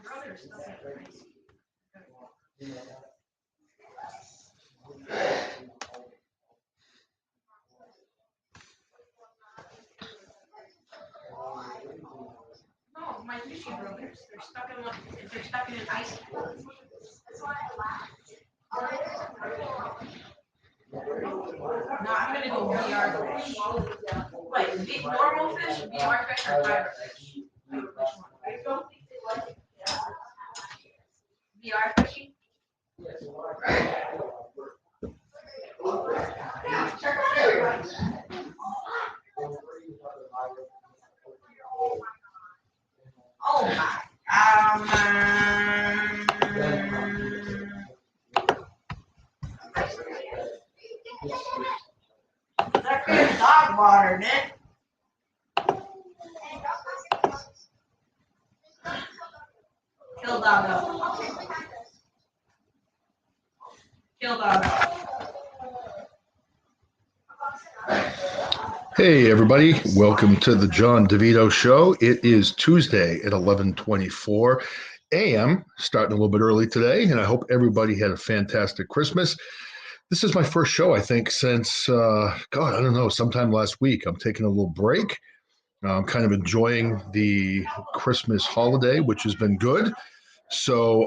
No, my fishy brothers. They're stuck in an ice pool. That's why I laughed. No, I'm gonna go VR fish. Wait, big normal fish, VR fish, or pirate fish? Which one? VR fishing? Oh my. That good dog water, Nick. Kill doggo. Kill doggo. Hey everybody, welcome to the John DiVito Show. It is Tuesday at 11:24 a.m., starting a little bit early today, and I hope everybody had a fantastic Christmas. This is my first show, I think, since, sometime last week. I'm taking a little break. I'm kind of enjoying the Christmas holiday, which has been good. So,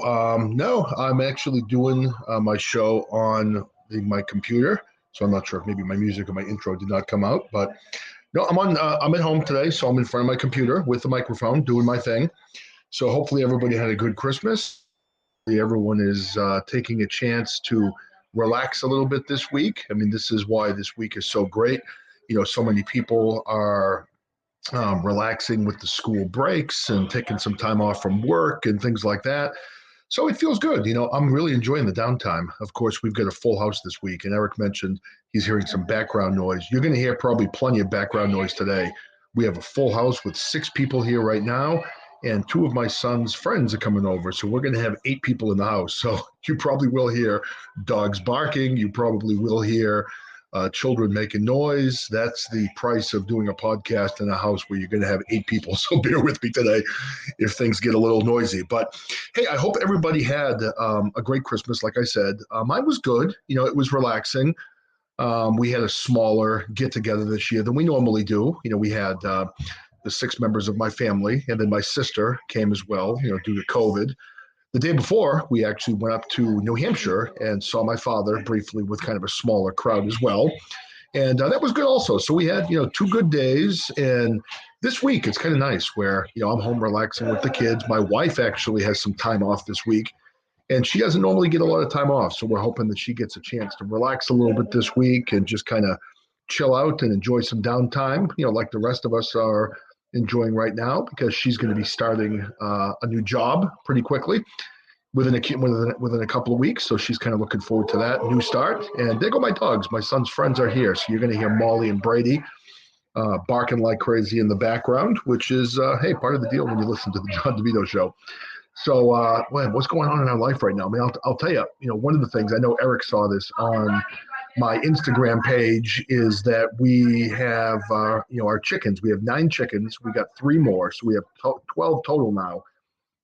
no, I'm actually doing my show on my computer. So I'm not sure if maybe my music or my intro did not come out, but no, I'm at home today, so I'm in front of my computer with the microphone doing my thing. So hopefully everybody had a good Christmas. Everyone is taking a chance to relax a little bit this week. I mean, this is why this week is so great. You know, so many people are relaxing with the school breaks and taking some time off from work and things like that. So it feels good. You know, I'm really enjoying the downtime. Of course, we've got a full house this week, and Eric mentioned he's hearing some background noise. You're going to hear probably plenty of background noise today. We have a full house with 6 people here right now, and 2 of my son's friends are coming over. So we're going to have 8 people in the house. So you probably will hear dogs barking. You probably will hear children making noise. That's the price of doing a podcast in a house where you're going to have 8 people. So bear with me today if things get a little noisy. But hey, I hope everybody had a great Christmas. Like I said, mine was good. You know, it was relaxing. We had a smaller get together this year than we normally do. You know, we had the 6 members of my family, and then my sister came as well, you know, due to COVID. The day before, we actually went up to New Hampshire and saw my father briefly with kind of a smaller crowd as well. And that was good also. So we had, 2 good days. And this week, it's kind of nice where, I'm home relaxing with the kids. My wife actually has some time off this week, and she doesn't normally get a lot of time off. So we're hoping that she gets a chance to relax a little bit this week and just kind of chill out and enjoy some downtime, like the rest of us are enjoying right now, because she's going to be starting a new job pretty quickly within a couple of weeks. So she's kind of looking forward to that new start. And there go my dogs. My son's friends are here. So you're going to hear Molly and Brady barking like crazy in the background, which is, hey, part of the deal when you listen to the John DeVito Show. So, what's going on in our life right now? I mean, I'll tell you, one of the things, I know Eric saw this on my Instagram page, is that we have, our chickens. We have 9 chickens. We got 3 more. So we have 12 total now.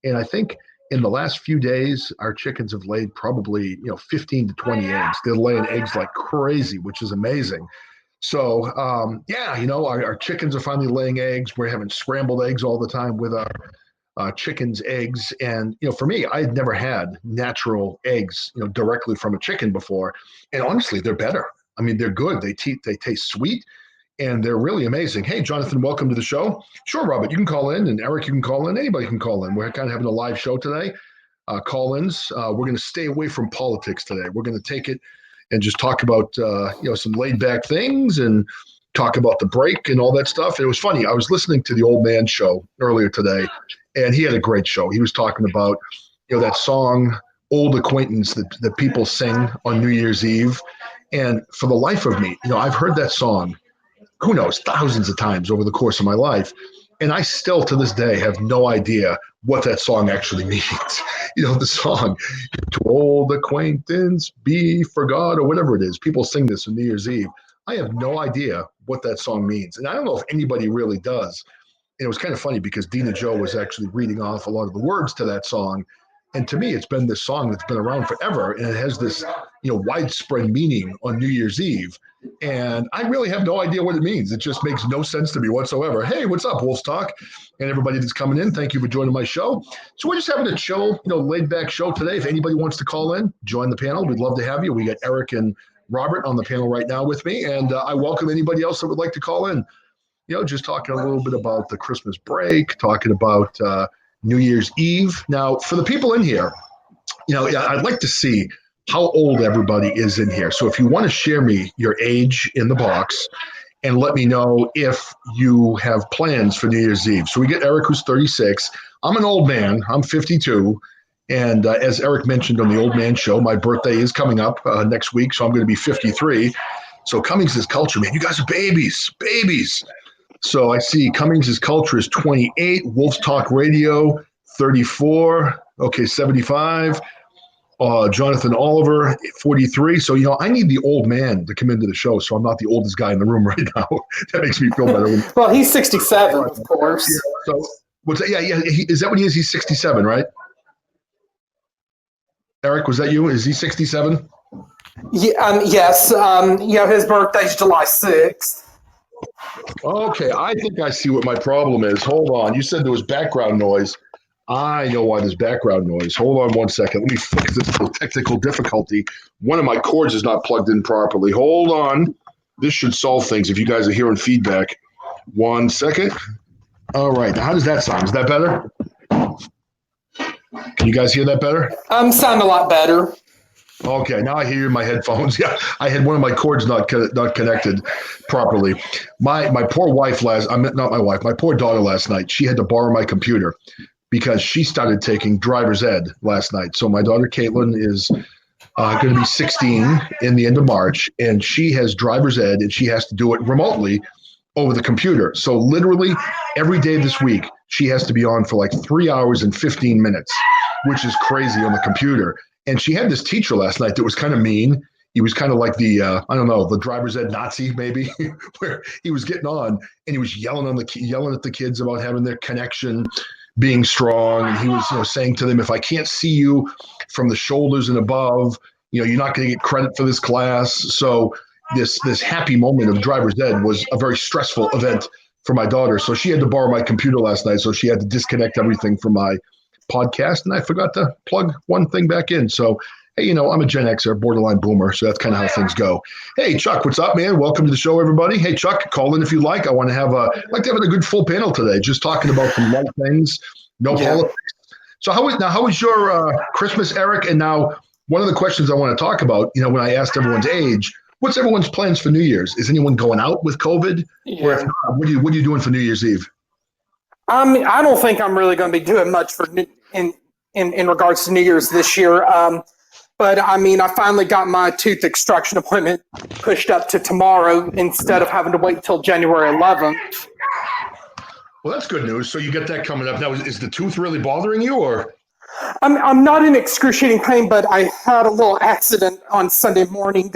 And I think in the last few days, our chickens have laid probably, 15 to 20 eggs. They're laying eggs like crazy, which is amazing. So, our chickens are finally laying eggs. We're having scrambled eggs all the time with our chickens' eggs. And, for me, I had never had natural eggs, directly from a chicken before. And honestly, they're better. I mean, they're good. They taste sweet, and they're really amazing. Hey, Jonathan, welcome to the show. Sure, Robert, you can call in, and Eric, you can call in. Anybody can call in. We're kind of having a live show today. Call-ins. We're going to stay away from politics today. We're going to take it and just talk about, some laid-back things and talk about the break and all that stuff. And it was funny. I was listening to the Old Man Show earlier today, and he had a great show. He was talking about, that song, Old Acquaintance, that people sing on New Year's Eve. And for the life of me, I've heard that song, who knows, thousands of times over the course of my life. And I still, to this day, have no idea what that song actually means. The song, to old acquaintance be forgot, or whatever it is. People sing this on New Year's Eve. I have no idea what that song means. And I don't know if anybody really does. And it was kind of funny because Dina Joe was actually reading off a lot of the words to that song. And to me, it's been this song that's been around forever, and it has this, widespread meaning on New Year's Eve. And I really have no idea what it means. It just makes no sense to me whatsoever. Hey, what's up, Wolf's Talk? And everybody that's coming in, thank you for joining my show. So we're just having a chill, laid back show today. If anybody wants to call in, join the panel. We'd love to have you. We got Eric and Robert on the panel right now with me, and I welcome anybody else that would like to call in. Just talking a little bit about the Christmas break, talking about New Year's Eve. Now, for the people in here, I'd like to see how old everybody is in here. So if you want to share me your age in the box and let me know if you have plans for New Year's Eve. So we get Eric, who's 36. I'm an old man. I'm 52. And as Eric mentioned on the Old Man Show, my birthday is coming up next week, so I'm going to be 53. So Cummings is culture, man. You guys are babies. So I see Cummings' culture is 28, Wolf's Talk Radio, 34, okay, 75, Jonathan Oliver, 43. So, I need the old man to come into the show, so I'm not the oldest guy in the room right now. That makes me feel better. Well, he's 67, of course. Yeah, so, what's that? Yeah. Is that what he is? He's 67, right? Eric, was that you? Is he 67? Yeah, yes. His birthday's July 6th. Okay, I think I see what my problem is. Hold on. You said there was background noise. I know why there's background noise. Hold on one second. Let me fix this little technical difficulty. One of my cords is not plugged in properly. Hold on. This should solve things if you guys are hearing feedback. 1 second. All right. Now, how does that sound? Is that better? Can you guys hear that better? Sound a lot better. Okay, now I hear you in my headphones. Yeah, I had one of my cords not connected properly. My poor wife my poor daughter last night, she had to borrow my computer because she started taking driver's ed last night. So my daughter Caitlin is going to be 16 in the end of March, and she has driver's ed, and she has to do it remotely over the computer. So literally every day this week, she has to be on for like 3 hours and 15 minutes, which is crazy on the computer. And she had this teacher last night that was kind of mean. He was kind of like the driver's ed Nazi, maybe, where he was getting on and he was yelling at the kids about having their connection being strong. And he was, saying to them, if I can't see you from the shoulders and above, you're not going to get credit for this class. So this happy moment of driver's ed was a very stressful event for my daughter. So she had to borrow my computer last night. So she had to disconnect everything from my podcast, and I forgot to plug one thing back in. So, hey, I'm a Gen Xer, borderline boomer, so that's kind of how things go. Hey, Chuck, what's up, man? Welcome to the show, everybody. Hey, Chuck, call in if you like. I want to have a good full panel today, just talking about some light things, politics. So, how was your Christmas, Eric? And now, one of the questions I want to talk about, when I asked everyone's age, what's everyone's plans for New Year's? Is anyone going out with COVID? Yeah. Or if not, what are you doing for New Year's Eve? I don't think I'm really going to be doing much in regards to New Year's this year. But I finally got my tooth extraction appointment pushed up to tomorrow instead of having to wait until January 11th. Well, that's good news. So you get that coming up. Now, is the tooth really bothering you, or? I'm not in excruciating pain, but I had a little accident on Sunday morning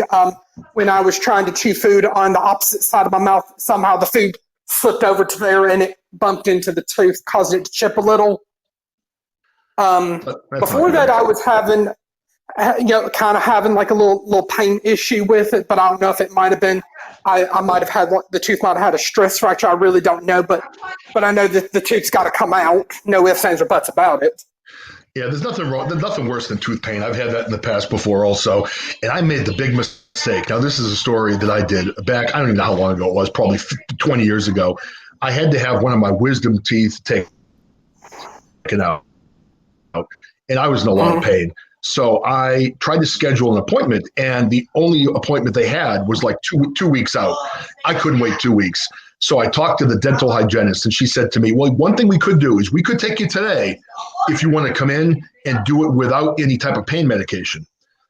when I was trying to chew food on the opposite side of my mouth. Somehow the food slipped over to there and it bumped into the tooth, caused it to chip a little. Before that, I was having, kind of having like a little pain issue with it, but I don't know if it might have been, I might have had, the tooth might have had a stress fracture. I really don't know, but I know that the tooth's got to come out. No ifs, ands, or buts about it. Yeah, there's nothing wrong. There's nothing worse than tooth pain. I've had that in the past before also. And I made the big mistake. Now, this is a story that I did back, I don't even know how long ago it was, probably 20 years ago. I had to have one of my wisdom teeth taken out. And I was in a lot of pain. So I tried to schedule an appointment, and the only appointment they had was like two weeks out. I couldn't wait 2 weeks. So I talked to the dental hygienist, and she said to me, well, one thing we could do is we could take you today if you want to come in and do it without any type of pain medication.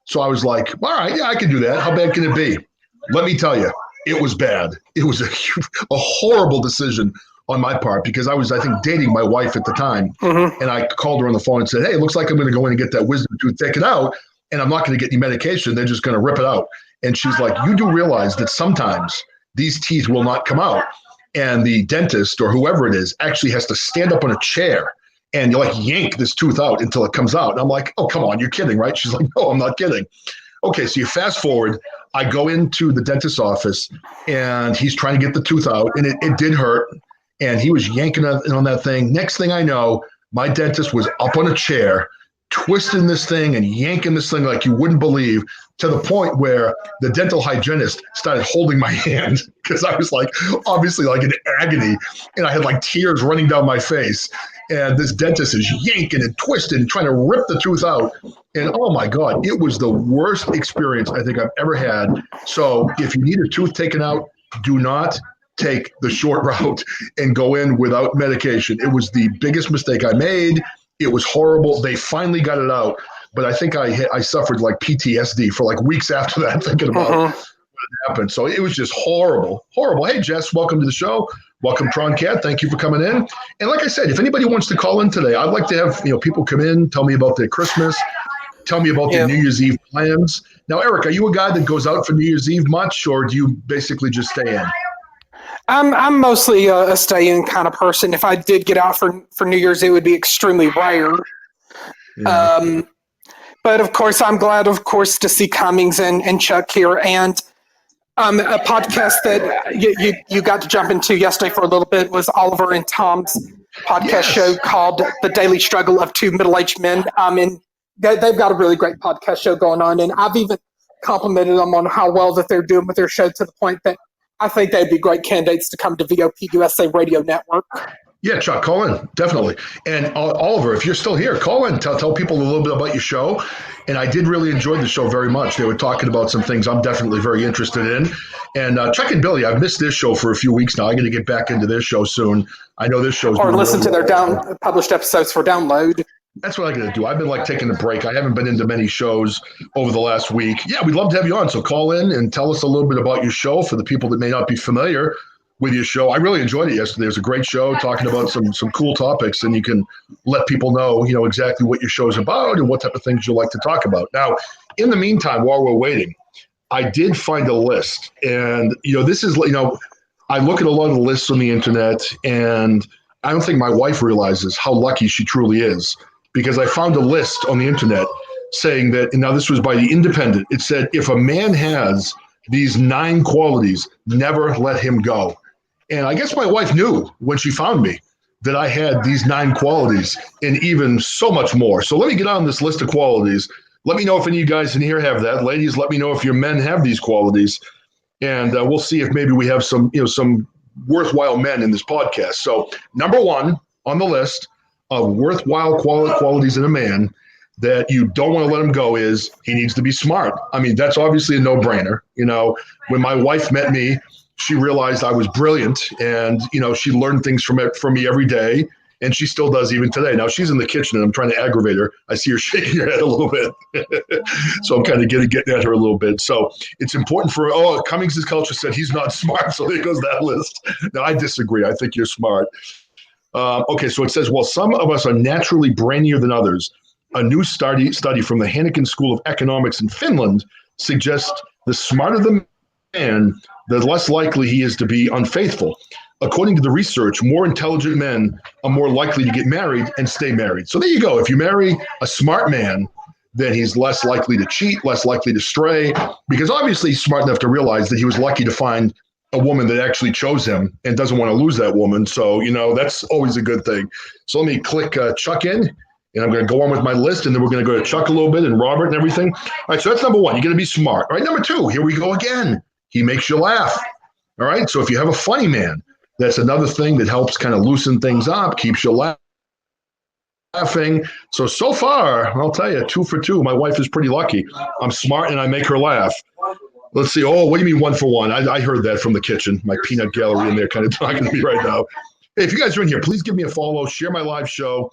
So I was like, all right, yeah, I can do that. How bad can it be? Let me tell you, it was bad. It was a horrible decision on my part because I was, I think, dating my wife at the time. And I called her on the phone and said, hey, it looks like I'm going to go in and get that wisdom tooth taken out, and I'm not going to get any medication. They're just going to rip it out. And she's like, you do realize that sometimes these teeth will not come out. and the dentist or whoever it is actually has to stand up on a chair and you like yank this tooth out until it comes out. And I'm like, oh, come on, you're kidding, right? She's like, no, I'm not kidding. Okay, so you fast forward, I go into the dentist's office and he's trying to get the tooth out, and it did hurt. And he was yanking on that thing. Next thing I know, my dentist was up on a chair, twisting this thing and yanking this thing like you wouldn't believe, to the point where the dental hygienist started holding my hand because I was like, obviously like in agony, and I had like tears running down my face. And this dentist is yanking and twisting and trying to rip the tooth out. And oh my God, it was the worst experience I think I've ever had. So if you need a tooth taken out, do not take the short route and go in without medication. It was the biggest mistake I made. It was horrible. They finally got it out, but I think I suffered like PTSD for like weeks after that, thinking about what happened. So it was just horrible, horrible. Hey, Jess, welcome to the show. Welcome, Tron Cat. Thank you for coming in. And like I said, if anybody wants to call in today, I'd like to have people come in, tell me about their Christmas, tell me about their New Year's Eve plans. Now, Eric, are you a guy that goes out for New Year's Eve much, or do you basically just stay in? I'm mostly a stay-in kind of person. If I did get out for New Year's, it would be extremely rare. Yeah. But of course, I'm glad, of course, to see Cummings and Chuck here, and a podcast that you got to jump into yesterday for a little bit was Oliver and Tom's podcast show called The Daily Struggle of Two Middle-Aged Men. And they've got a really great podcast show going on, and I've even complimented them on how well that they're doing with their show, to the point that I think they'd be great candidates to come to VOP USA Radio Network. Yeah, Chuck, call in, definitely. And Oliver, if you're still here, call in, tell people a little bit about your show. And I did really enjoy the show very much. They were talking about some things I'm definitely very interested in. And Chuck and Billy, I've missed this show for a few weeks now. I'm going to get back into this show soon. I know this show's or listen to their published episodes for download. That's what I'm going to do. I've been like taking a break. I haven't been into many shows over the last week. Yeah, we'd love to have you on. So call in and tell us a little bit about your show for the people that may not be familiar with your show. I really enjoyed it yesterday. It was a great show talking about some cool topics, and you can let people know, exactly what your show is about and what type of things you like to talk about. Now, in the meantime, while we're waiting, I did find a list, and this is, I look at a lot of the lists on the internet, and I don't think my wife realizes how lucky she truly is, because I found a list on the internet saying that, and now this was by The Independent, it said, if a man has these 9 qualities, never let him go. And I guess my wife knew when she found me that I had these 9 qualities and even so much more. So let me get on this list of qualities. Let me know if any of you guys in here have that. Ladies, let me know if your men have these qualities. And we'll see if maybe we have some worthwhile men in this podcast. So number 1 on the list of worthwhile qualities in a man that you don't want to let him go is he needs to be smart. I mean, that's obviously a no-brainer. When my wife met me, she realized I was brilliant, and she learned things from me every day, and she still does even today. Now she's in the kitchen, and I'm trying to aggravate her. I see her shaking her head a little bit, so I'm kind of getting at her a little bit. So it's important for Cummings' culture said he's not smart, so there goes that list. Now I disagree. I think you're smart. Okay, so it says, well, some of us are naturally brainier than others. A new study from the Hannikin School of Economics in Finland suggests the smarter the man, the less likely he is to be unfaithful. According to the research, more intelligent men are more likely to get married and stay married. So there you go. If you marry a smart man, then he's less likely to cheat, less likely to stray, because obviously he's smart enough to realize that he was lucky to find a woman that actually chose him and doesn't want to lose that woman. So, that's always a good thing. So let me click Chuck in. And I'm going to go on with my list, and then we're going to go to Chuck a little bit and Robert and everything. All right, so that's number 1. You're going to be smart. All right, number 2, here we go again. He makes you laugh. All right, so if you have a funny man, that's another thing that helps kind of loosen things up, keeps you laughing. So far, I'll tell you, 2 for 2. My wife is pretty lucky. I'm smart, and I make her laugh. Let's see. Oh, what do you mean 1 for 1? I heard that from the kitchen. My peanut gallery in there kind of talking to me right now. Hey, if you guys are in here, please give me a follow, share my live show.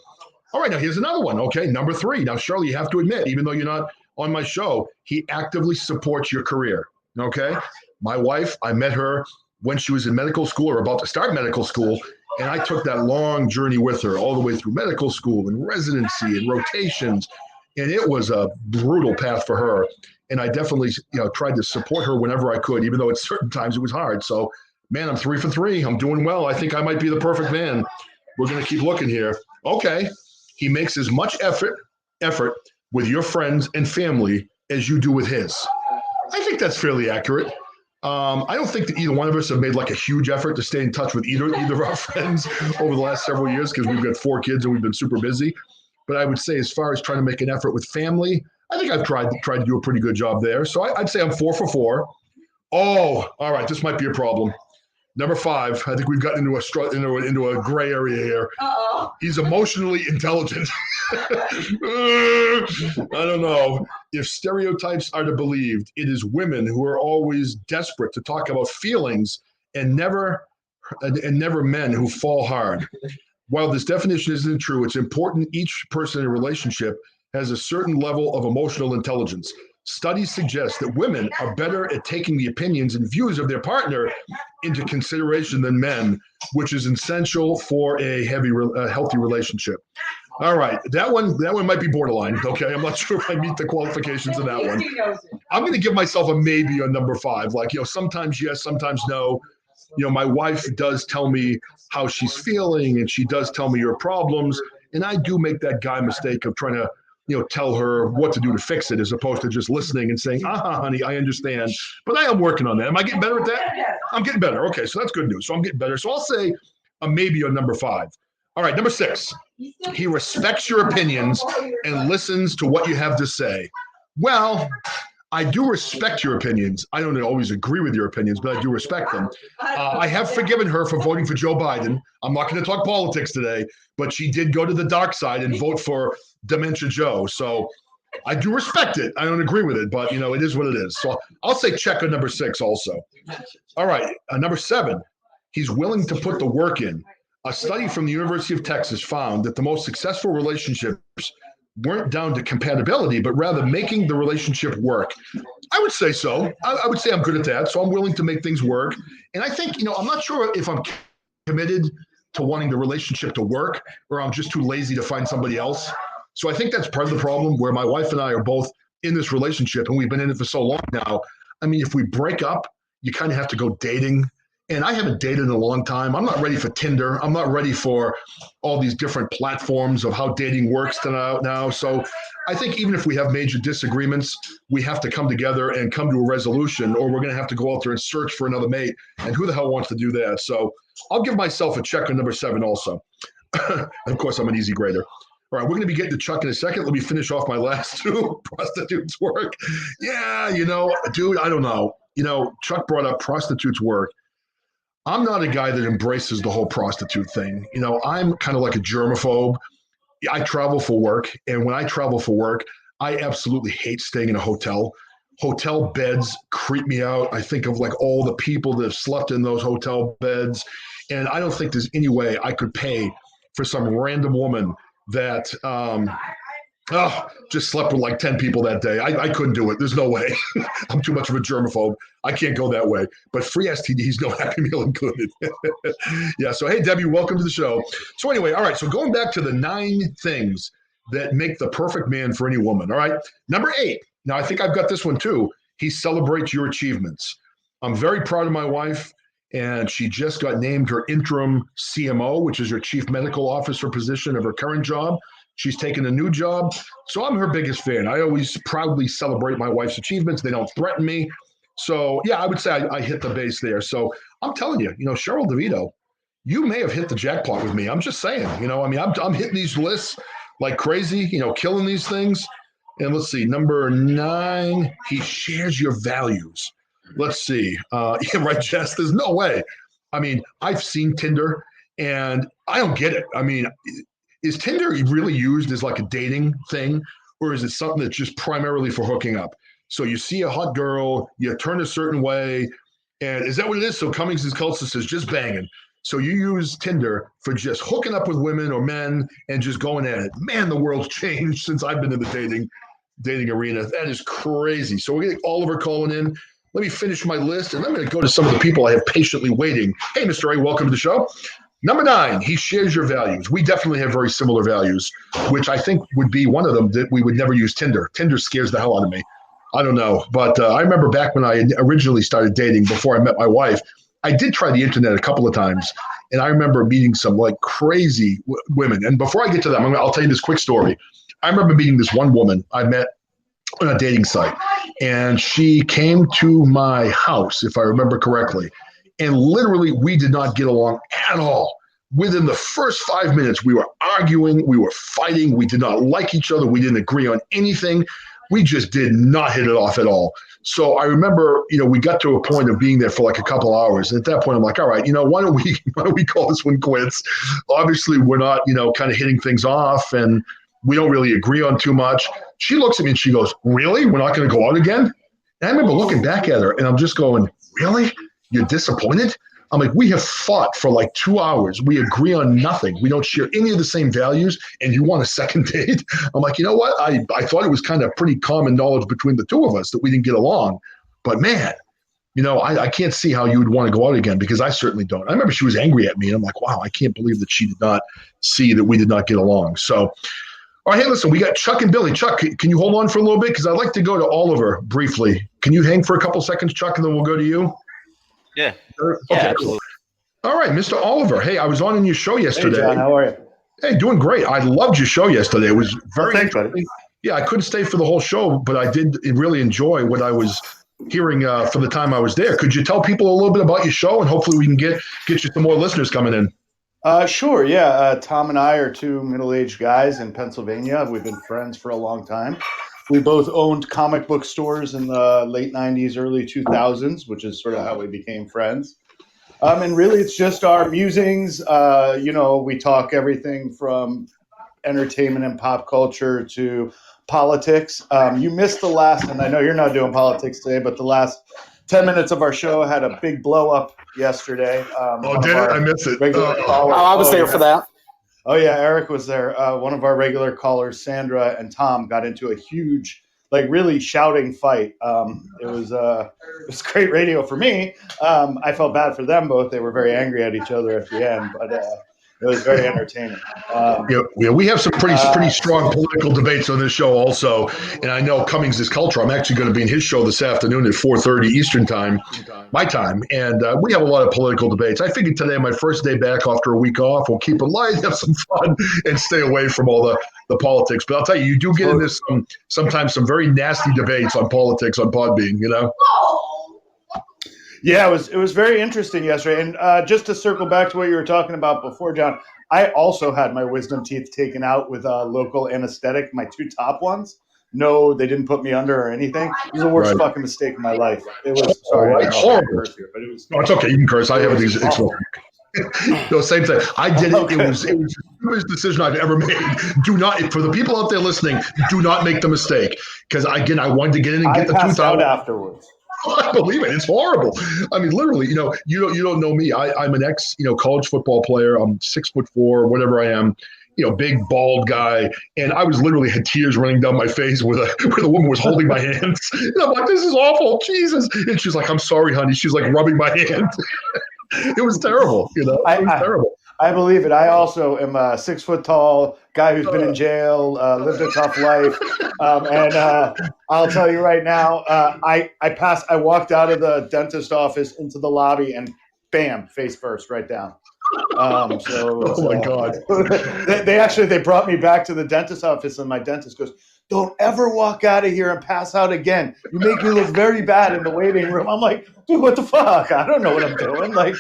All right, now here's another one. Okay, number 3. Now, Shirley, you have to admit, even though you're not on my show, he actively supports your career. Okay, my wife, I met her when she was in medical school or about to start medical school, and I took that long journey with her all the way through medical school and residency and rotations, and it was a brutal path for her. And I definitely, tried to support her whenever I could, even though at certain times it was hard. So Man, I'm 3 for 3. I'm doing well. I think I might be the perfect man. We're going to keep looking here. Okay. He makes as much effort with your friends and family as you do with his. I think that's fairly accurate. I don't think that either one of us have made like a huge effort to stay in touch with either of our friends over the last several years because we've got 4 kids and we've been super busy. But I would say as far as trying to make an effort with family, I think I've tried to do a pretty good job there. So I'd say I'm 4 for 4. Oh, all right. This might be a problem. Number 5, I think we've gotten into a gray area here. Uh-oh. He's emotionally intelligent. I don't know. If stereotypes are to be believed, it is women who are always desperate to talk about feelings and never men who fall hard. While this definition isn't true, it's important each person in a relationship has a certain level of emotional intelligence. Studies suggest that women are better at taking the opinions and views of their partner into consideration than men, which is essential for a healthy relationship. All right, that one might be borderline. Okay, I'm not sure if I meet the qualifications of that one. I'm going to give myself a maybe on number 5. Like, sometimes yes, sometimes no. My wife does tell me how she's feeling, and she does tell me her problems, and I do make that guy mistake of trying to tell her what to do to fix it, as opposed to just listening and saying, honey, I understand. But I am working on that. Am I getting better at that? I'm getting better. Okay, so that's good news. So I'm getting better. So I'll say a maybe on number 5. All right, number 6. He respects your opinions and listens to what you have to say. Well, I do respect your opinions. I don't always agree with your opinions, but I do respect them. I have forgiven her for voting for Joe Biden. I'm not going to talk politics today, but she did go to the dark side and vote for Dementia Joe. So I do respect it. I don't agree with it, but it is what it is. So I'll say check on number 6 also. All right, number 7. He's willing to put the work in. A study from the University of Texas found that the most successful relationships weren't down to compatibility, but rather making the relationship work. I would say so. I would say I'm good at that. So I'm willing to make things work. And I think, I'm not sure if I'm committed to wanting the relationship to work or I'm just too lazy to find somebody else. So I think that's part of the problem where my wife and I are both in this relationship and we've been in it for so long now. I mean, if we break up, you kind of have to go dating. And I haven't dated in a long time. I'm not ready for Tinder. I'm not ready for all these different platforms of how dating works now. So I think even if we have major disagreements, we have to come together and come to a resolution, or we're going to have to go out there and search for another mate. And who the hell wants to do that? So I'll give myself a check on number 7 also. Of course, I'm an easy grader. All right, we're going to be getting to Chuck in a second. Let me finish off my last 2 prostitutes work. Yeah, dude, I don't know. Chuck brought up prostitutes work. I'm not a guy that embraces the whole prostitute thing. I'm kind of like a germaphobe. I travel for work. And when I travel for work, I absolutely hate staying in a hotel. Hotel beds creep me out. I think of like all the people that have slept in those hotel beds. And I don't think there's any way I could pay for some random woman that just slept with like 10 people that day. I couldn't do it. There's no way. I'm too much of a germaphobe. I can't go that way. But free STDs, no Happy Meal included. Yeah. So, hey, Debbie, welcome to the show. So anyway, all right. So going back to the 9 things that make the perfect man for any woman. All right. Number 8. Now, I think I've got this one too. He celebrates your achievements. I'm very proud of my wife. And she just got named her interim CMO, which is her chief medical officer position of her current job. She's taken a new job. So I'm her biggest fan. I always proudly celebrate my wife's achievements. They don't threaten me. So, yeah, I would say I hit the base there. So I'm telling you, Cheryl DiVito, you may have hit the jackpot with me. I'm just saying, I'm hitting these lists like crazy, killing these things. And let's see, number 9, he shares your values. Let's see. Yeah, right, Jess, there's no way. I mean, I've seen Tinder and I don't get it. I mean, is Tinder really used as like a dating thing, or is it something that's just primarily for hooking up? So you see a hot girl, you turn a certain way, and is that what it is? So Cummings' culture says just banging. So you use Tinder for just hooking up with women or men and just going at it. Man, the world's changed since I've been in the dating arena. That is crazy. So we're getting Oliver calling in. Let me finish my list, and I'm going to go to some of the people I have patiently waiting. Hey, Mr. A, welcome to the show. Number 9, he shares your values. We definitely have very similar values, which I think would be one of them that we would never use Tinder. Tinder scares the hell out of me. I don't know. But I remember back when I originally started dating before I met my wife, I did try the internet a couple of times, and I remember meeting some like crazy women. And before I get to them, I'll tell you this quick story. I remember meeting this one woman I met on a dating site, and she came to my house, if I remember correctly, and literally we did not get along at all. Within the first 5 minutes, we were arguing, we were fighting, we did not like each other, we didn't agree on anything. We just did not hit it off at all. So I remember, we got to a point of being there for like a couple hours. And at that point, I'm like, all right, why don't we call this one quits? Obviously, we're not, kind of hitting things off, and we don't really agree on too much. She looks at me and she goes, really? We're not going to go out again? And I remember looking back at her and I'm just going, really? You're disappointed? I'm like, we have fought for like 2 hours. We agree on nothing. We don't share any of the same values, and you want a second date? I'm like, you know what? I thought it was kind of pretty common knowledge between the two of us that we didn't get along. But man, I can't see how you would want to go out again, because I certainly don't. I remember she was angry at me, and I'm like, wow, I can't believe that she did not see that we did not get along. So, all right, hey, listen, we got Chuck and Billy. Chuck, can you hold on for a little bit? Because I'd like to go to Oliver briefly. Can you hang for a couple seconds, Chuck, and then we'll go to you? Yeah. Okay, absolutely. All right, Mr. Oliver. Hey, I was on your show yesterday. Hey, John, how are you? Hey, doing great. I loved your show yesterday. It was very thanks, interesting. Yeah, I couldn't stay for the whole show, but I did really enjoy what I was hearing for the time I was there. Could you tell people a little bit about your show, and hopefully we can get you some more listeners coming in? Sure, yeah. Tom and I are two middle-aged guys in Pennsylvania. We've been friends for a long time. We both owned comic book stores in the late 90s, early 2000s, which is sort of how we became friends. And really, it's just our musings. We talk everything from entertainment and pop culture to politics. You missed the last, and I know you're not doing politics today, but the last 10 minutes of our show had a big blow up yesterday. Did it? I missed it. I was there for that. Oh, yeah, Eric was there. One of our regular callers, Sandra and Tom, got into a huge, really shouting fight. It was great radio for me. I felt bad for them both. They were very angry at each other at the end, but it was very entertaining. We have some pretty strong political debates on this show also. And I know Cummings is Culture. I'm actually going to be in his show this afternoon at 4:30 Eastern time, my time. And we have a lot of political debates. I figured today, my first day back after a week off, we'll keep it light, have some fun, and stay away from all the politics. But I'll tell you, you do get into sometimes some very nasty debates on politics on Podbean, Yeah, it was very interesting yesterday. And just to circle back to what you were talking about before, John, I also had my wisdom teeth taken out with a local anesthetic, my two top ones. No, they didn't put me under or anything. It was the worst fucking mistake of my life. It was, sorry, I don't know if I curse here, but it was. No, it's okay. You can curse. I have these. No, same thing. I did it. Okay. It was the stupidest decision I've ever made. Do not, for the people out there listening, do not make the mistake. Because again, I wanted to get in and get the tooth out afterwards. I believe it. It's horrible. I mean, literally, you don't know me. I'm an ex, college football player. I'm 6'4", whatever I am, big bald guy. And I was literally had tears running down my face where the woman was holding my hands. And I'm like, this is awful. Jesus. And she's like, I'm sorry, honey. She's like rubbing my hand. It was terrible. It was terrible. I believe it. I also am a 6 foot tall guy who's been in jail, lived a tough life. And I'll tell you right now, I walked out of the dentist office into the lobby and bam, face first, right down. Oh my God. They brought me back to the dentist office and my dentist goes, don't ever walk out of here and pass out again. You make me look very bad in the waiting room. I'm like, dude, what the fuck? I don't know what I'm doing. Like,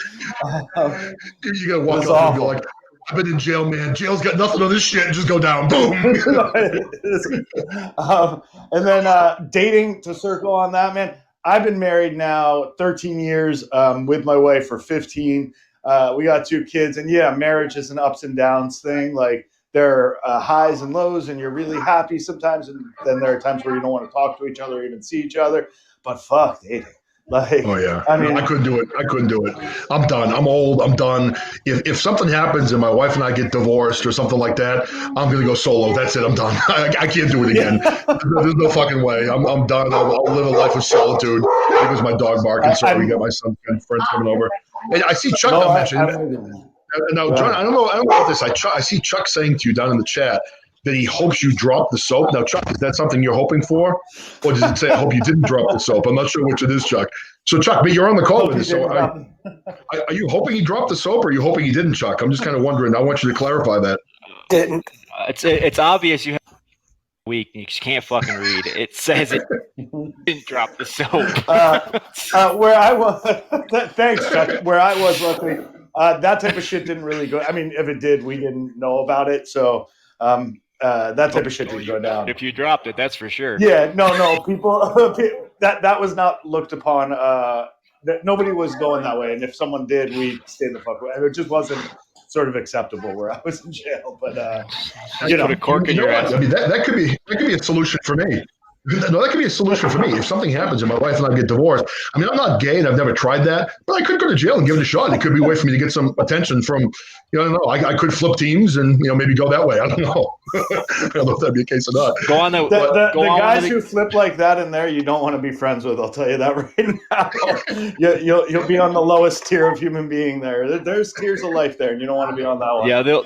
you gotta walk up and be like, I've been in jail, man. Jail's got nothing on this shit. Just go down. Boom. And then dating, to circle on that, man. I've been married now 13 years with my wife for 15. We got 2 kids. And yeah, marriage is an ups and downs thing. Like, there are highs and lows, and you're really happy sometimes, and then there are times where you don't want to talk to each other or even see each other. But fuck dating. Like, oh yeah, I mean, I couldn't do it. I'm done. I'm old. I'm done. If something happens and my wife and I get divorced or something like that, I'm gonna go solo. That's it. I'm done. I can't do it again. There's no fucking way. I'm done. I'll live a life of solitude. It was my dog barking. Sorry, we got my son and friends coming over. And I see Chuck mentioned. Now, John, I don't know about this. I see Chuck saying to you down in the chat that he hopes you drop the soap. Now, Chuck, is that something you're hoping for? Or does it say, I hope you didn't drop the soap? I'm not sure which it is, Chuck. So Chuck, but you're on the call with us. So drop are you hoping he dropped the soap, or are you hoping he didn't, Chuck? I'm just kind of wondering. I want you to clarify that. Didn't. It's obvious you have a week. You just can't fucking read. It says it didn't drop the soap. Where I was, thanks, Chuck. Where I was, luckily, that type of shit didn't really go. I mean, if it did, we didn't know about it. So that type of shit didn't go down. If you dropped it, that's for sure. Yeah, no, people, that was not looked upon. Nobody was going that way, and if someone did, we stayed the fuck away. It just wasn't sort of acceptable where I was in jail. But you know, put a cork in your ass. I mean, that could be a solution for me. No, that could be a solution for me. If something happens and my wife and I get divorced, I mean, I'm not gay and I've never tried that, but I could go to jail and give it a shot. It could be a way for me to get some attention from, I don't know. I could flip teams and, maybe go that way. I don't know. I don't know if that'd be a case or not. Go on the guys who flip like that in there, you don't want to be friends with. I'll tell you that right now. You'll be on the lowest tier of human being there. There's tiers of life there, and you don't want to be on that one. Yeah, they'll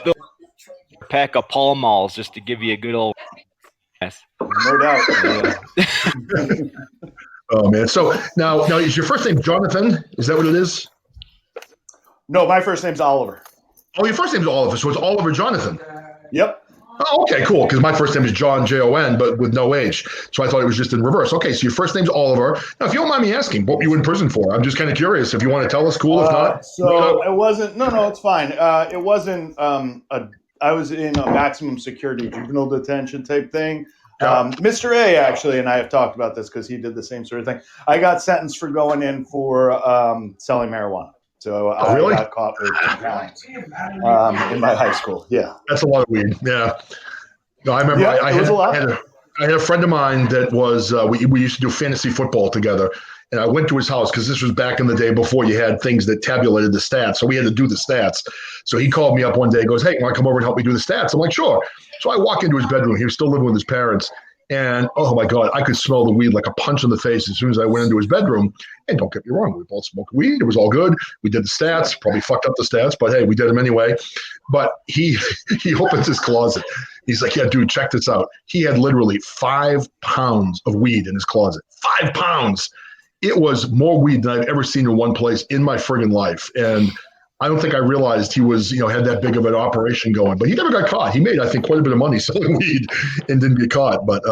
pack of Pall Malls just to give you a good old. Yes. No doubt. Oh man! So now is your first name Jonathan? Is that what it is? No, my first name's Oliver. Oh, your first name's Oliver, so it's Oliver Jonathan. Yep. Oh, okay, cool. Because my first name is John, Jon, but with no H. So I thought it was just in reverse. Okay, so your first name's Oliver. Now, if you don't mind me asking, what were you in prison for? I'm just kind of curious. If you want to tell us, cool. If not, so it wasn't. No, it's fine. It wasn't I was in a maximum security juvenile detention type thing. Mr. A actually, and I have talked about this because he did the same sort of thing. I got sentenced for going in for selling marijuana. So I got caught with 10 pounds in my high school. Yeah, that's a lot of weed. Yeah, no, I remember. I had a friend of mine that was we used to do fantasy football together. And I went to his house because this was back in the day before you had things that tabulated the stats. So we had to do the stats. So he called me up one day and goes, "Hey, want to come over and help me do the stats?" I'm like, "Sure." So I walk into his bedroom. He was still living with his parents. And oh my God, I could smell the weed like a punch in the face as soon as I went into his bedroom. And don't get me wrong, we both smoked weed. It was all good. We did the stats, probably fucked up the stats, but hey, we did them anyway. But he opens his closet. He's like, "Yeah, dude, check this out." He had literally 5 pounds of weed in his closet. 5 pounds. It was more weed than I've ever seen in one place in my friggin' life. And I don't think I realized he was, had that big of an operation going, but he never got caught. He made, I think, quite a bit of money selling weed and didn't get caught. But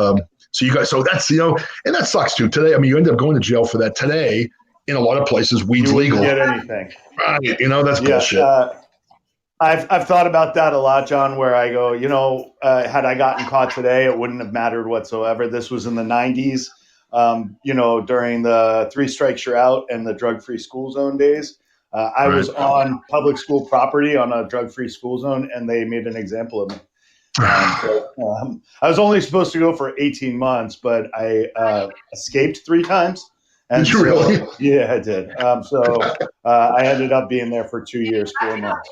so that's, and that sucks too. Today, I mean, you end up going to jail for that. Today, in a lot of places, weed's legal. You wouldn't get anything. Right. That's bullshit. I've thought about that a lot, John, where I go, had I gotten caught today, it wouldn't have mattered whatsoever. This was in the 90s. During the 3 strikes you're out and the drug-free school zone days, I was on public school property on a drug-free school zone, and they made an example of me. I was only supposed to go for 18 months, but I escaped 3 times. And did you really? Yeah, I did. I ended up being there for 2 years, 4 months.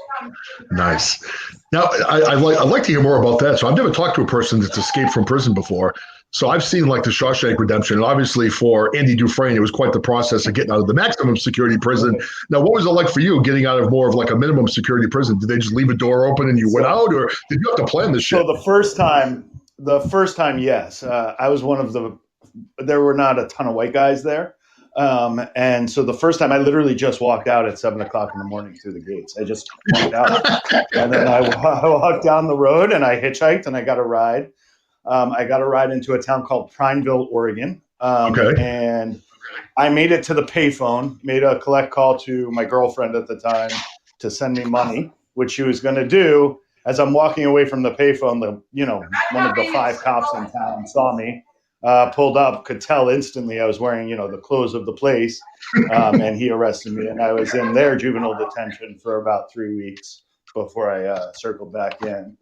Nice. Now, I'd like to hear more about that. So I've never talked to a person that's escaped from prison before. So I've seen like the Shawshank Redemption, and obviously for Andy Dufresne, it was quite the process of getting out of the maximum security prison. Now, what was it like for you getting out of more of like a minimum security prison? Did they just leave a door open and you went out, or did you have to plan this shit? So the first time, yes. I was one of there were not a ton of white guys there. And so the first time I literally just walked out at 7:00 in the morning through the gates. I just walked out and then I walked down the road and I hitchhiked and I got a ride. I got a ride into a town called Prineville, Oregon. And I made it to the payphone, made a collect call to my girlfriend at the time to send me money, which she was going to do. As I'm walking away from the payphone, one of the 5 cops in town saw me, pulled up, could tell instantly I was wearing, the clothes of the place. And he arrested me. And I was in their juvenile detention for about 3 weeks before I circled back in.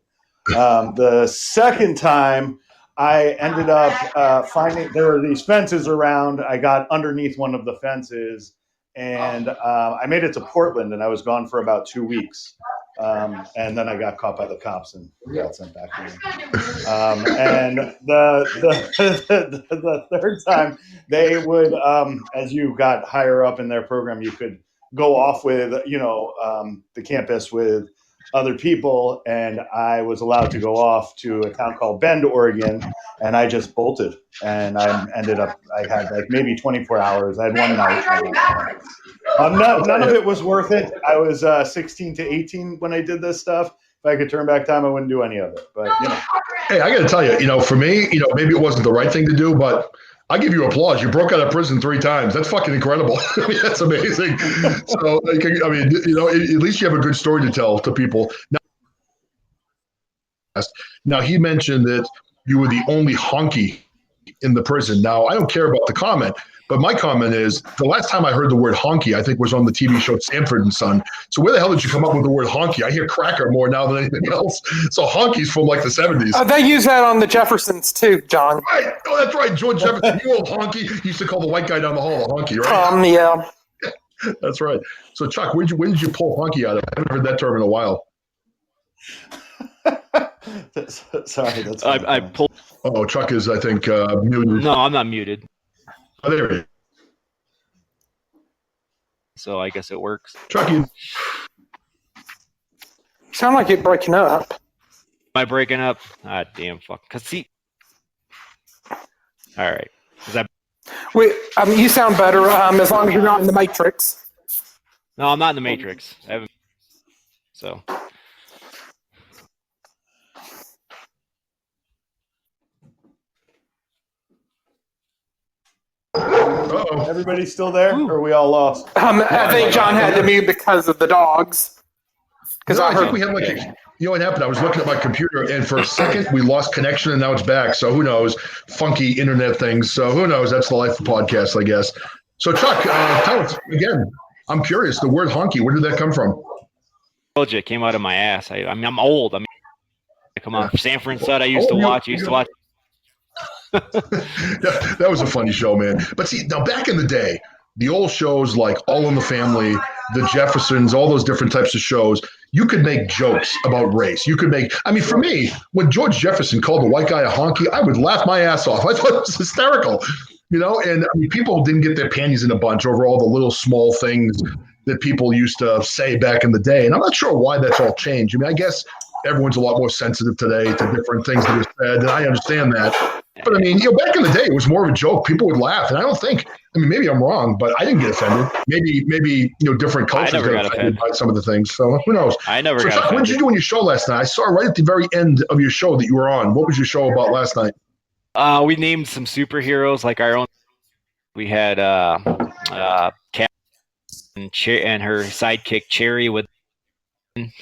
The second time, I ended up finding there were these fences around. I got underneath one of the fences, and I made it to Portland, and I was gone for about 2 weeks. And then I got caught by the cops and got sent back to them. And the third time, they would, as you got higher up in their program, you could go off with, the campus with other people, and I was allowed to go off to a town called Bend, Oregon, and I just bolted. And I had like maybe 24 hours. I had one night. None of it was worth it. I was 16 to 18 when I did this stuff. If I could turn back time, I wouldn't do any of it. But Hey, I got to tell you, for me, maybe it wasn't the right thing to do, but I give you applause. You broke out of prison 3 times. That's fucking incredible. I mean, that's amazing. So, I mean, at least you have a good story to tell to people. Now, he mentioned that you were the only honky in the prison. Now, I don't care about the comment, but my comment is the last time I heard the word honky, I think was on the TV show Sanford and Son. So where the hell did you come up with the word honky? I hear cracker more now than anything else. So honky's from like the 70s. They use that on the Jeffersons too, John. Right. Oh, that's right. George Jefferson, you old honky. He used to call the white guy down the hall a honky, right? Yeah. That's right. So Chuck, when did you pull honky out of? I haven't heard that term in a while. Sorry, that's I pulled. Oh, Chuck is, I think, muted. No, I'm not muted. Oh, there he is. So I guess it works. Chuck, you. Sound like you're breaking up. Am I breaking up? Ah, damn, fuck. Cause see. All right. Is that? You sound better as long as you're not in the Matrix. No, I'm not in the Matrix. I haven't. So. Uh-oh. Everybody still there, or are we all lost? I think John had to mute because of the dogs. No, I think we had what happened? I was looking at my computer, and for a second we lost connection, and now it's back. So who knows? Funky internet things. So who knows? That's the life of podcasts, I guess. So Chuck, tell us again. I'm curious. The word honky. Where did that come from? Told you, it came out of my ass. I mean, I'm old. I mean, come on, Sanford and Son. I used to watch. That was a funny show, man. But see, now back in the day, the old shows like All in the Family, The Jeffersons, all those different types of shows, you could make jokes about race. You could make, I mean, for me, when George Jefferson called a white guy a honky, I would laugh my ass off. I thought it was hysterical, and I mean, people didn't get their panties in a bunch over all the little small things that people used to say back in the day. And I'm not sure why that's all changed. I mean, I guess everyone's a lot more sensitive today to different things that are said, and I understand that. But I mean, back in the day, it was more of a joke. People would laugh, and I don't think. I mean, maybe I'm wrong, but I didn't get offended. Maybe different cultures got offended by some of the things. So who knows? I never got offended. What did you do on your show last night? I saw right at the very end of your show that you were on. What was your show about last night? We named some superheroes like our own. We had Cat and her sidekick Cherry with like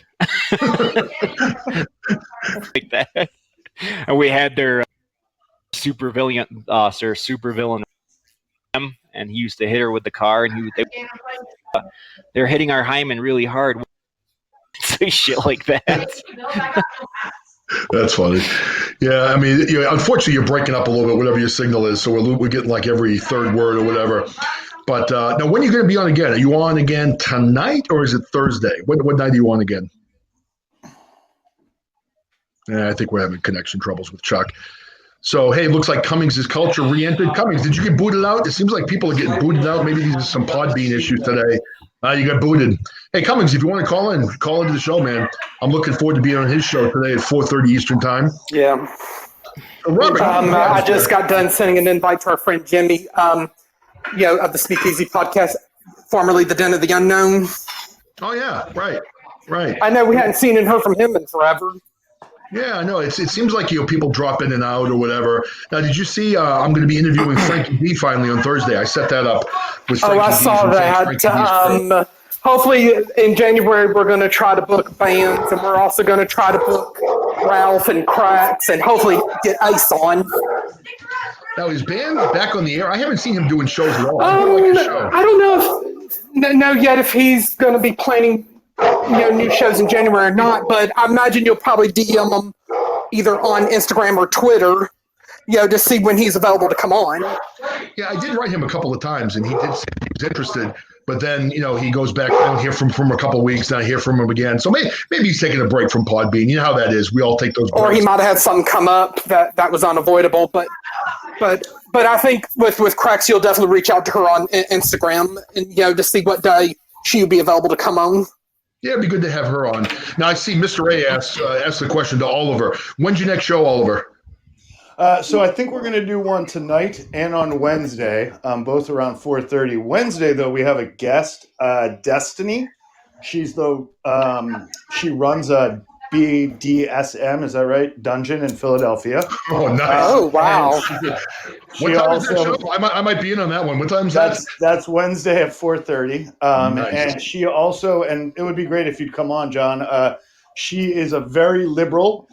that, and we had their super villain, and he used to hit her with the car, and they're hitting our hymen really hard. Say shit like that. That's funny. Yeah, I mean, unfortunately, you're breaking up a little bit, whatever your signal is. So we're getting like every third word or whatever. But now, when are you going to be on again? Are you on again tonight, or is it Thursday? What night are you on again? Yeah, I think we're having connection troubles with Chuck. So, hey, looks like Cummings' culture re-entered. Cummings, did you get booted out? It seems like people are getting booted out. Maybe these are some Podbean issues today. You got booted. Hey, Cummings, if you want to call into the show, man. I'm looking forward to being on his show today at 4:30 Eastern time. Yeah. Robert, I just got done sending an invite to our friend Jimmy, of the Speakeasy podcast, formerly the Den of the Unknown. Oh, yeah, right. I know we hadn't seen and heard from him in forever. Yeah, I know. It seems like people drop in and out or whatever. Now, did you see? I'm going to be interviewing Frankie D finally on Thursday. I set that up with Frankie. I saw that. Hopefully, in January, we're going to try to book bands, and we're also going to try to book Ralph and Cracks, and hopefully get Ace on. Now, is band back on the air? I haven't seen him doing shows at all. I don't know yet if he's going to be planning new shows in January or not, but I imagine you'll probably DM him either on Instagram or Twitter, to see when he's available to come on. Yeah, I did write him a couple of times, and he did say he was interested, but then, he goes back. I don't hear from him a couple of weeks, then I hear from him again. So maybe he's taking a break from Podbean. You know how that is. We all take those breaks. Or he might have had something come up that was unavoidable, but I think with Cracks, you'll definitely reach out to her on Instagram and, to see what day she would be available to come on. Yeah, it'd be good to have her on. Now I see Mr. A asked the question to Oliver. When's your next show, Oliver? So I think we're going to do one tonight and on Wednesday, both around 4:30. Wednesday, though, we have a guest, Destiny. She's she runs a BDSM, is that right? Dungeon in Philadelphia. Oh, nice. Oh, wow. What time is that show? I might be in on that one. What time is that? That's Wednesday at 4:30. Nice. And she also, and it would be great if you'd come on, John. She is a very liberal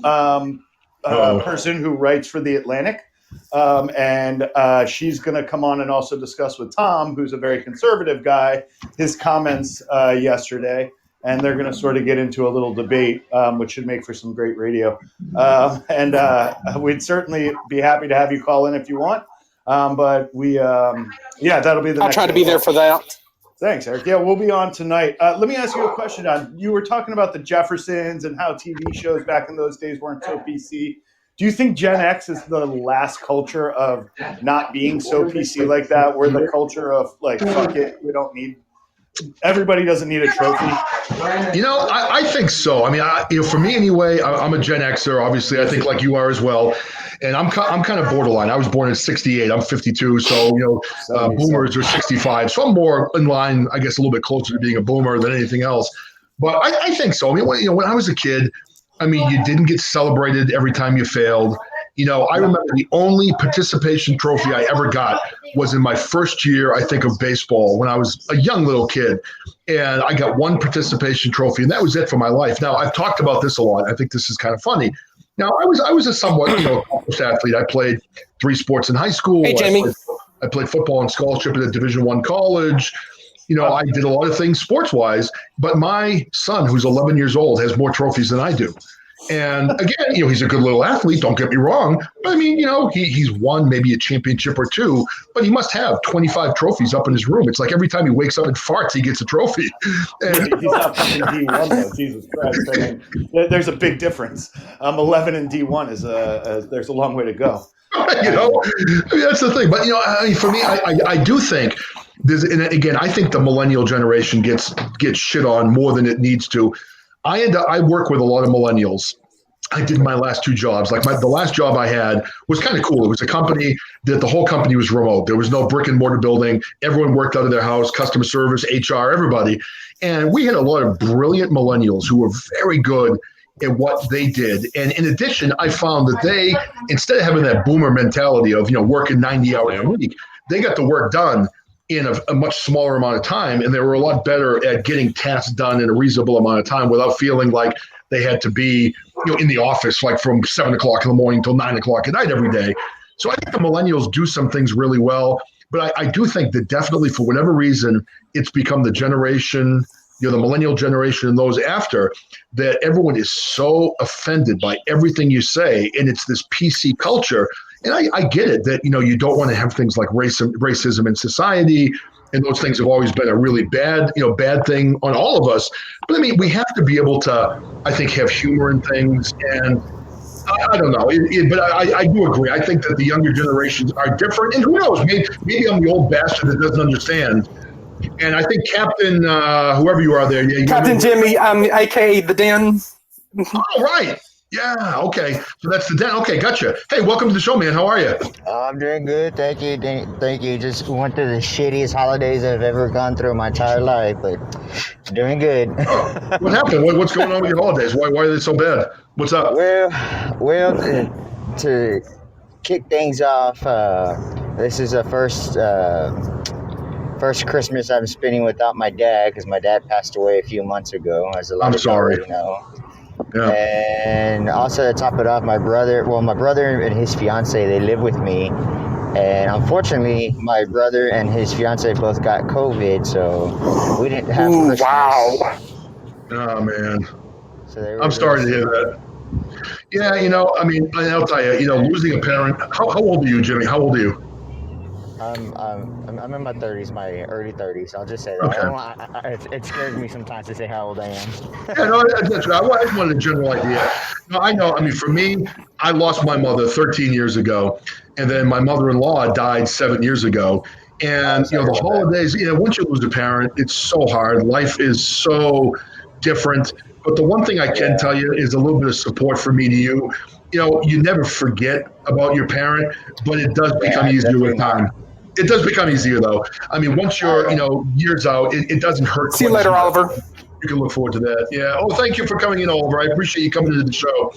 person who writes for The Atlantic. And she's going to come on and also discuss with Tom, who's a very conservative guy, his comments yesterday. And they're going to sort of get into a little debate, which should make for some great radio. And we'd certainly be happy to have you call in if you want. But that'll be the I'll next try to be there for that. Thanks, Eric. Yeah, we'll be on tonight. Let me ask you a question, Don. You were talking about the Jeffersons and how TV shows back in those days weren't so PC. Do you think Gen X is the last culture of not being so PC like that? We're the culture of like, fuck it, we don't need. Everybody doesn't need a trophy. I think so. I mean, for me anyway, I'm a Gen Xer. Obviously, I think like you are as well. And I'm kind of borderline. I was born in '68. I'm 52. So boomers are 65. So I'm more in line, I guess, a little bit closer to being a boomer than anything else. But I think so. I mean, when I was a kid, I mean, you didn't get celebrated every time you failed. I remember the only participation trophy I ever got was in my first year, I think, of baseball when I was a young little kid. And I got one participation trophy, and that was it for my life. Now, I've talked about this a lot. I think this is kind of funny. Now, I was a somewhat accomplished athlete. I played 3 sports in high school. Hey, Jamie. I played football on scholarship at a Division I college. I did a lot of things sports-wise. But my son, who's 11 years old, has more trophies than I do. And again, he's a good little athlete, don't get me wrong. But I mean, he's won maybe a championship or 2, but he must have 25 trophies up in his room. It's like every time he wakes up and farts, he gets a trophy. And he's not fucking D1 though, Jesus Christ. I mean, there's a big difference. 11 and D1 there's a long way to go. I mean, that's the thing. But for me, I do think and again, I think the millennial generation gets shit on more than it needs to. I work with a lot of millennials. I did my last 2 jobs. Like the last job I had was kind of cool. It was a company that the whole company was remote. There was no brick and mortar building. Everyone worked out of their house, customer service, HR, everybody. And we had a lot of brilliant millennials who were very good at what they did. And in addition, I found that they, instead of having that boomer mentality of, working 90 hours a week, they got the work done in a much smaller amount of time, and they were a lot better at getting tasks done in a reasonable amount of time without feeling like they had to be, in the office like from 7 o'clock in the morning till 9 o'clock at night every day. So I think the millennials do some things really well, but I do think that definitely for whatever reason, it's become the generation, the millennial generation and those after, that everyone is so offended by everything you say, and it's this PC culture. And I get it that, you don't want to have things like racism in society, and those things have always been a really bad thing on all of us. But I mean, we have to be able to, I think, have humor in things. And I don't know, but I do agree. I think that the younger generations are different. And who knows, maybe I'm the old bastard that doesn't understand. And I think Captain, whoever you are there. Captain Jimmy, a.k.a. The Den. All right. Yeah, okay. So that's the Den. Okay, gotcha. Hey, welcome to the show, man. How are you? I'm doing good. Thank you. Thank you. Just went through the shittiest holidays I've ever gone through in my entire life, but doing good. Oh, what happened? What's going on with your holidays? Why are they so bad? What's up? Well, to kick things off, this is the first Christmas I'm spending without my dad, because my dad passed away a few months ago, as a lot I'm of sorry. people know. Yeah. And also to top it off, my brother and his fiance, they live with me, and unfortunately my brother and his fiance both got COVID, so we didn't have Christmas. Wow. Oh man, So I'm sorry to hear that. Yeah, I mean, I'll tell you, losing a parent. How old are you, Jimmy? How old are you? I'm in my 30s, my early 30s. I'll just say that. Okay. It scares me sometimes to say how old I am. Yeah, no, that's right. I just wanted a general idea. No, I know. I mean, for me, I lost my mother 13 years ago, and then my mother-in-law died 7 years ago. And the holidays, once you lose a parent, it's so hard. Life is so different. But the one thing I can tell you is a little bit of support from me to you. You know, you never forget about your parent, but it does become easier with time. It does become easier, though. I mean, once you're, years out, it doesn't hurt. See you later, Oliver. You can look forward to that. Yeah. Oh, thank you for coming in, Oliver. I appreciate you coming to the show.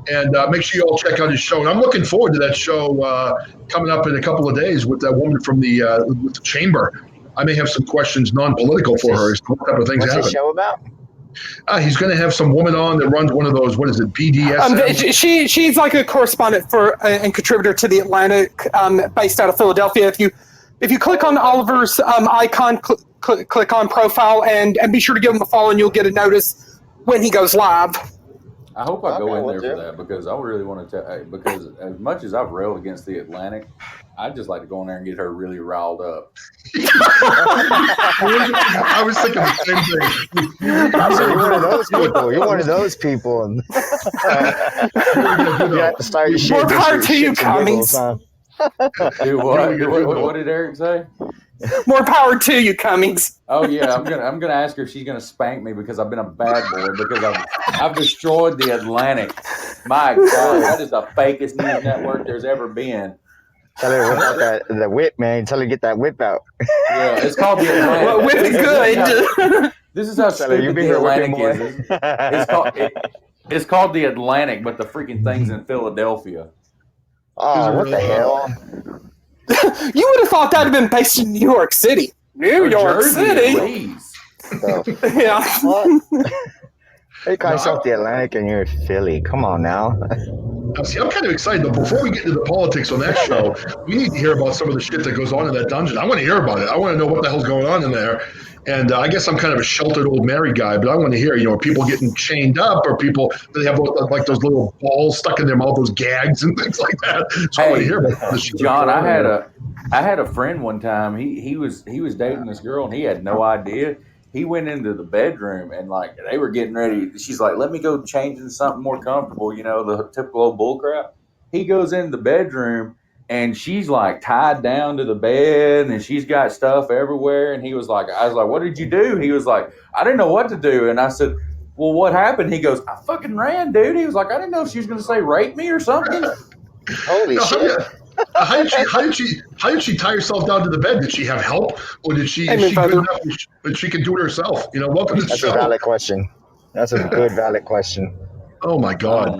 And make sure you all check out his show. And I'm looking forward to that show coming up in a couple of days with that woman from with the chamber. I may have some questions, non-political for her. What type of things What's happen. the show about? He's going to have some woman on that runs one of those, what is it, BDSM? She's like a correspondent for and contributor to the Atlantic, based out of Philadelphia. If you click on Oliver's icon, click on profile, and be sure to give him a follow, and you'll get a notice when he goes live. I hope I go in there for that because I really want to because as much as I've railed against the Atlantic, I'd just like to go in there and get her really riled up. I was thinking the same thing. You're one of those people. You're one of those people. You have to start your shit. More power to you, Cummings. Dude, what did Eric say? More power to you, Cummings. Oh yeah, I'm gonna ask her if she's gonna spank me because I've been a bad boy because I've destroyed the Atlantic. My God, that is the fakest news network there's ever been. Tell her about the whip, man. Tell her to get that whip out. Yeah, it's called the Atlantic. Well, whip is good. This is how stupid the Atlantic is. It's called the Atlantic, but the freaking thing's in Philadelphia. Oh, what the hell? You would have thought that had been based in New York City. New York City. Please. Yeah. What? They call yourself the Atlantic and you're Philly. Come on now. Now, see, I'm kind of excited, but before we get into the politics on that show, we need to hear about some of the shit that goes on in that dungeon. I want to hear about it. I want to know what the hell's going on in there. And I guess I'm kind of a sheltered old married guy, but I want to hear, are people getting chained up, or people, they have like those little balls stuck in their mouth, those gags and things like that. So I want to hear about this shit. John, I had a friend one time. He was dating this girl and he had no idea. He went into the bedroom and like they were getting ready. She's like, "Let me go change into something more comfortable," the typical old bull crap. He goes into the bedroom and she's like tied down to the bed and she's got stuff everywhere. And I was like, "What did you do?" He was like, "I didn't know what to do." And I said, "Well, what happened?" He goes, "I fucking ran, dude." He was like, "I didn't know if she was going to say rape me or something." Holy shit. How did she tie herself down to the bed? Did she have help, or did she? Is she good enough that she can do it herself? Welcome to the show. That's a valid question. That's a good valid question. Oh my God,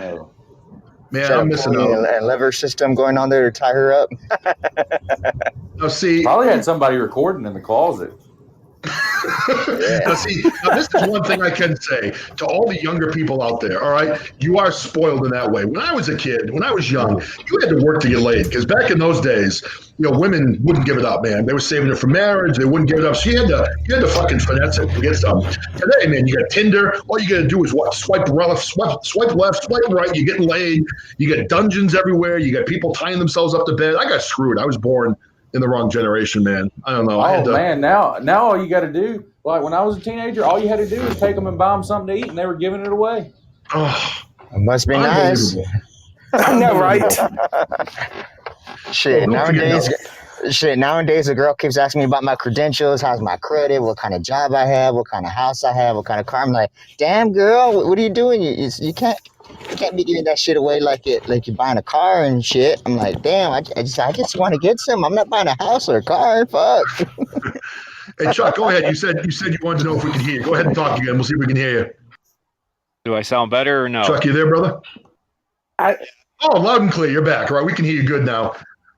man, I'm missing out. A lever system going on there to tie her up. Now, see, probably had somebody recording in the closet. Now, this is one thing I can say to all the younger people out there. All right, you are spoiled in that way. When I was a kid, when I was young, you had to work to get laid because back in those days, women wouldn't give it up, man. They were saving it for marriage. They wouldn't give it up. So you had to fucking finesse it to get something. Today, man, you got Tinder. All you got to do is swipe left, swipe right. You get laid. You got dungeons everywhere. You got people tying themselves up to bed. I got screwed. I was born in the wrong generation, man. I don't know. Man, now all you got to do, like when I was a teenager, all you had to do was take them and buy them something to eat, and they were giving it away. Oh, it must be nice. I know, right? Nowadays a girl keeps asking me about my credentials, how's my credit, what kind of job I have, what kind of house I have, what kind of car. I'm like, damn girl, what are you doing? You can't be giving that shit away like you're buying a car and shit. I'm like, damn, I just want to get some. I'm not buying a house or a car. Fuck. Hey Chuck, go ahead. You said you wanted to know if we can hear you. Go ahead and talk again. We'll see if we can hear you. Do I sound better or no? Chuck, you there, brother? Loud and clear. You're back. All right, we can hear you good now.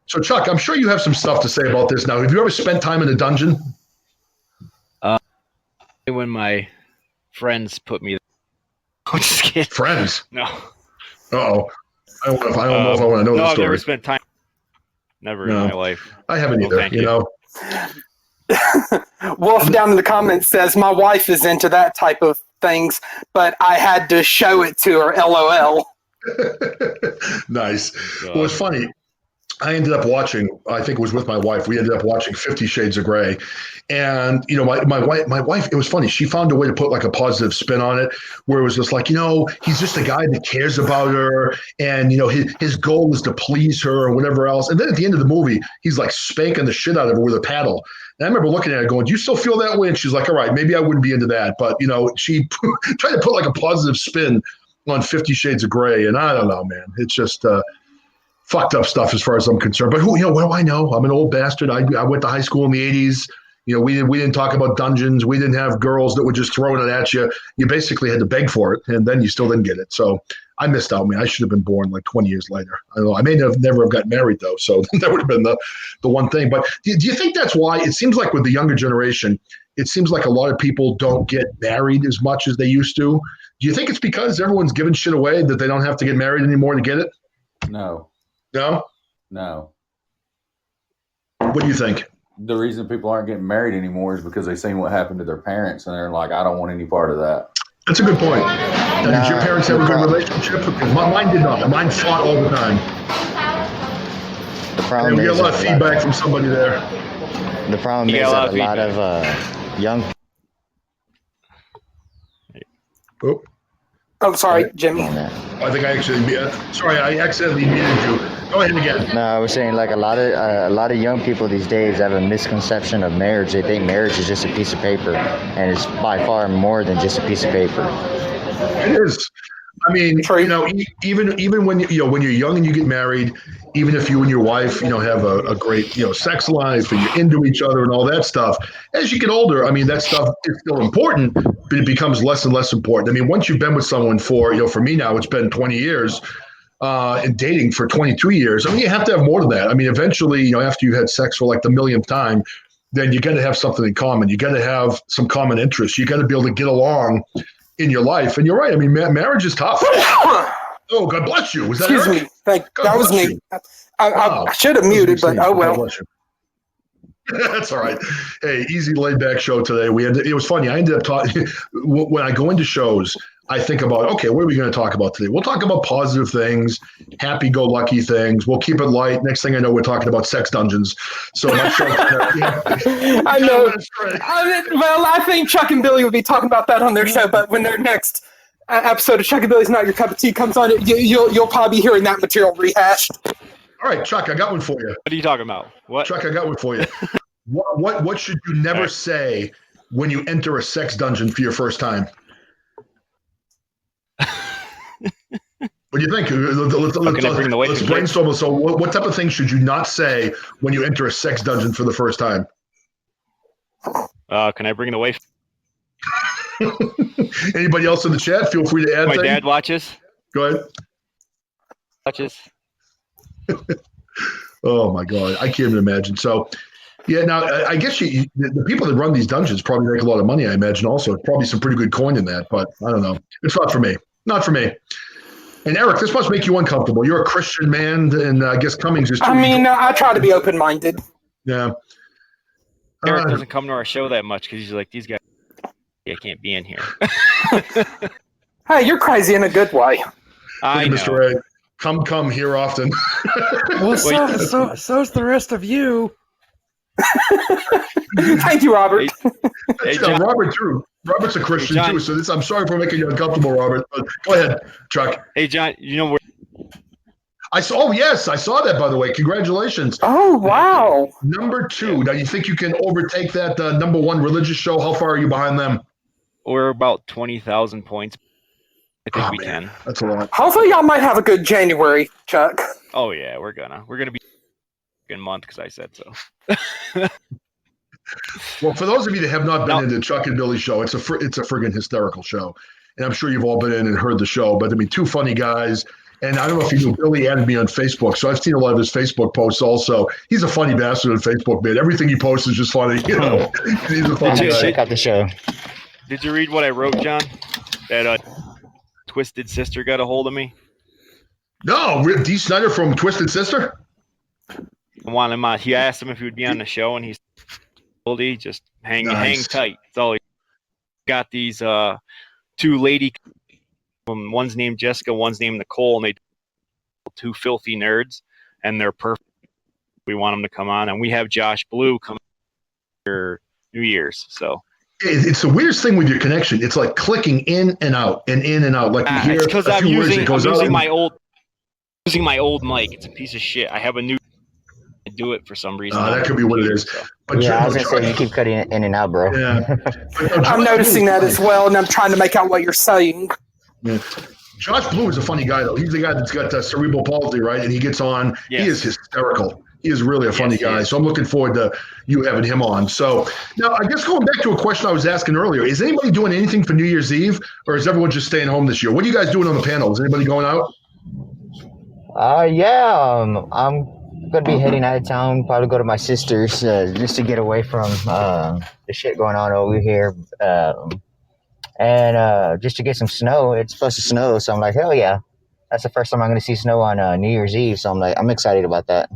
So Chuck, I'm sure you have some stuff to say about this now. Have you ever spent time in a dungeon? When my friends put me. I'm just kidding. Friends? No. Uh-oh. I don't know if I want to know the story. I've never spent time. Never in my life. I haven't either, thank you. Wolf down in the comments says, my wife is into that type of things, but I had to show it to her, LOL. Nice. Well, it's funny. I ended up watching, I think it was with my wife, we ended up watching 50 Shades of Grey. And, you know, my wife, it was funny. She found a way to put like a positive spin on it where it was just like, you know, he's just a guy that cares about her. And, you know, his goal is to please her or whatever else. And then at the end of the movie, he's like spanking the shit out of her with a paddle. And I remember looking at her going, do you still feel that way? And she's like, all right, maybe I wouldn't be into that. But, you know, she tried to put like a positive spin on 50 Shades of Grey. And I don't know, man. It's just, fucked up stuff as far as I'm concerned. But who, you know, what do I know? I'm an old bastard. I went to high school in the 80s. You know, we didn't talk about dungeons. We didn't have girls that were just throwing it at you. You basically had to beg for it, and then you still didn't get it. So I missed out, man. I should have been born like 20 years later. I don't know. I may have never have gotten married though, so that would have been the one thing. But do you think that's why it seems like with the younger generation, it seems like a lot of people don't get married as much as they used to? Do you think it's because everyone's giving shit away that they don't have to get married anymore to get it? No. No? No. What do you think? The reason people aren't getting married anymore is because they've seen what happened to their parents, and they're like, I don't want any part of that. That's a good point. Now, did your parents have a good relationship? Because mine did not. Mine fought all the time. The problem we get is a lot of feedback from somebody there. The problem is that a lot of young. Oh. Oh, sorry, Jimmy. I think I accidentally muted you. Go ahead again. No, I was saying like a lot of young people these days have a misconception of marriage. They think marriage is just a piece of paper, and it's by far more than just a piece of paper. It is. I mean, you know, even when when you're young and you get married, even if you and your wife, you know, have a great, you know, sex life and you're into each other and all that stuff, as you get older, I mean, that stuff is still important, but it becomes less and less important. I mean, once you've been with someone for, you know, for me now, it's been 20 years, and dating for 22 years. I mean, you have to have more than that. I mean, eventually, you know, after you had sex for like the millionth time, then you got to have something in common. You got to have some common interests. You got to be able to get along in your life. And you're right. I mean, marriage is tough. Oh, God bless you. Was that Excuse Eric? me. That was me. I should have muted, but oh well. That's all right. Hey, easy laid back show today. It was funny. I ended up talking when I go into shows, I think about, okay, what are we going to talk about today? We'll talk about positive things, happy-go-lucky things. We'll keep it light. Next thing I know, we're talking about sex dungeons. So my show, I know. Well, I think Chuck and Billy would be talking about that on their show, but when their next episode of Chuck and Billy's Not Your Cup of Tea comes on, you'll probably be hearing that material rehashed. All right, Chuck, I got one for you. What are you talking about? What? Chuck, I got one for you. What should you never say when you enter a sex dungeon for your first time? What do you think? Let's brainstorm. So what type of things should you not say when you enter a sex dungeon for the first time? Can I bring the wife? Anybody else in the chat? Feel free to add. My dad watches. Go ahead. Watches. Oh my God, I can't even imagine. So, yeah. Now, I guess the people that run these dungeons probably make a lot of money. I imagine also probably some pretty good coin in that. But I don't know. It's not for me. Not for me. And Eric, this must make you uncomfortable. You're a Christian man, and I guess Cummings is too. I mean, I try to be open-minded. Yeah. Eric doesn't come to our show that much because he's like, these guys, I can't be in here. Hey, you're crazy in a good way. I know. Mr. A, come here often. Well, so's the rest of you. Thank you, Robert. Hey, Yeah, Robert too. Robert's a Christian too, so I'm sorry for making you uncomfortable, Robert. But go ahead, Chuck. Hey, John, you know where? I saw that, by the way. Congratulations. Oh, wow. Number 2. Now, you think you can overtake that number 1 religious show? How far are you behind them? We're about 20,000 points. I think we can. That's a lot. Hopefully, y'all might have a good January, Chuck. Oh yeah, we're gonna be a month because I said so. Well, for those of you that have not been into Chuck and Billy's show, it's a friggin' hysterical show, and I'm sure you've all been in and heard the show. But I mean, 2 funny guys. And I don't know if you knew, Billy added me on Facebook, so I've seen a lot of his Facebook posts also. He's a funny bastard on Facebook, man. Everything he posts is just funny, you know. He's a funny guy. Check out the show. Did you read what I wrote, John? That Twisted Sister got a hold of me. No, D. Snyder from Twisted Sister? I want him on. He asked him if he would be on the show, and he's told he just hang tight. That's all he got. These 2 lady, one's named Jessica, one's named Nicole, and they 2 filthy nerds, and they're perfect. we want him to come on, and we have Josh Blue coming for New Year's. So it's the weirdest thing with your connection. It's like clicking in and out and in and out. Like you hear it's because a I'm few words, using it goes out. my old mic. It's a piece of shit. I have a new. I do it for some reason. That could be what it is. So. But Yeah, I was gonna say you keep cutting in and out, bro. Yeah. I'm noticing that as well, and I'm trying to make out what you're saying. Yeah. Josh Blue is a funny guy, though. He's the guy that's got cerebral palsy, right? And he gets on. Yes. He is hysterical. He is really a funny guy. Yes. So I'm looking forward to you having him on. So now, I guess going back to a question I was asking earlier, is anybody doing anything for New Year's Eve, or is everyone just staying home this year? What are you guys doing on the panel? Is anybody going out? I'm gonna be heading out of town. Probably go to my sister's just to get away from the shit going on over here, and just to get some snow. It's supposed to snow, so I'm like, hell yeah! That's the first time I'm gonna see snow on New Year's Eve. So I'm excited about that.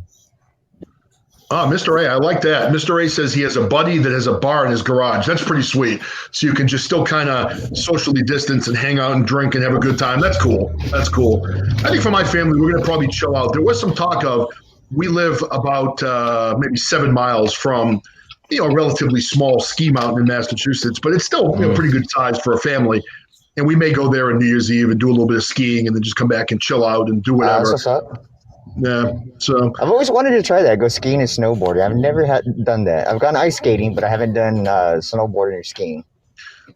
Mr. A, I like that. Mr. A says he has a buddy that has a bar in his garage. That's pretty sweet. So you can just still kind of socially distance and hang out and drink and have a good time. That's cool. That's cool. I think for my family, we're going to probably chill out. There was some talk of, we live about maybe 7 miles from, a relatively small ski mountain in Massachusetts, but it's still pretty good size for a family. And we may go there on New Year's Eve and do a little bit of skiing and then just come back and chill out and do whatever. That's what's up. Yeah, so I've always wanted to try that. Go skiing and snowboarding. I've never done that. I've gone ice skating, but I haven't done snowboarding or skiing.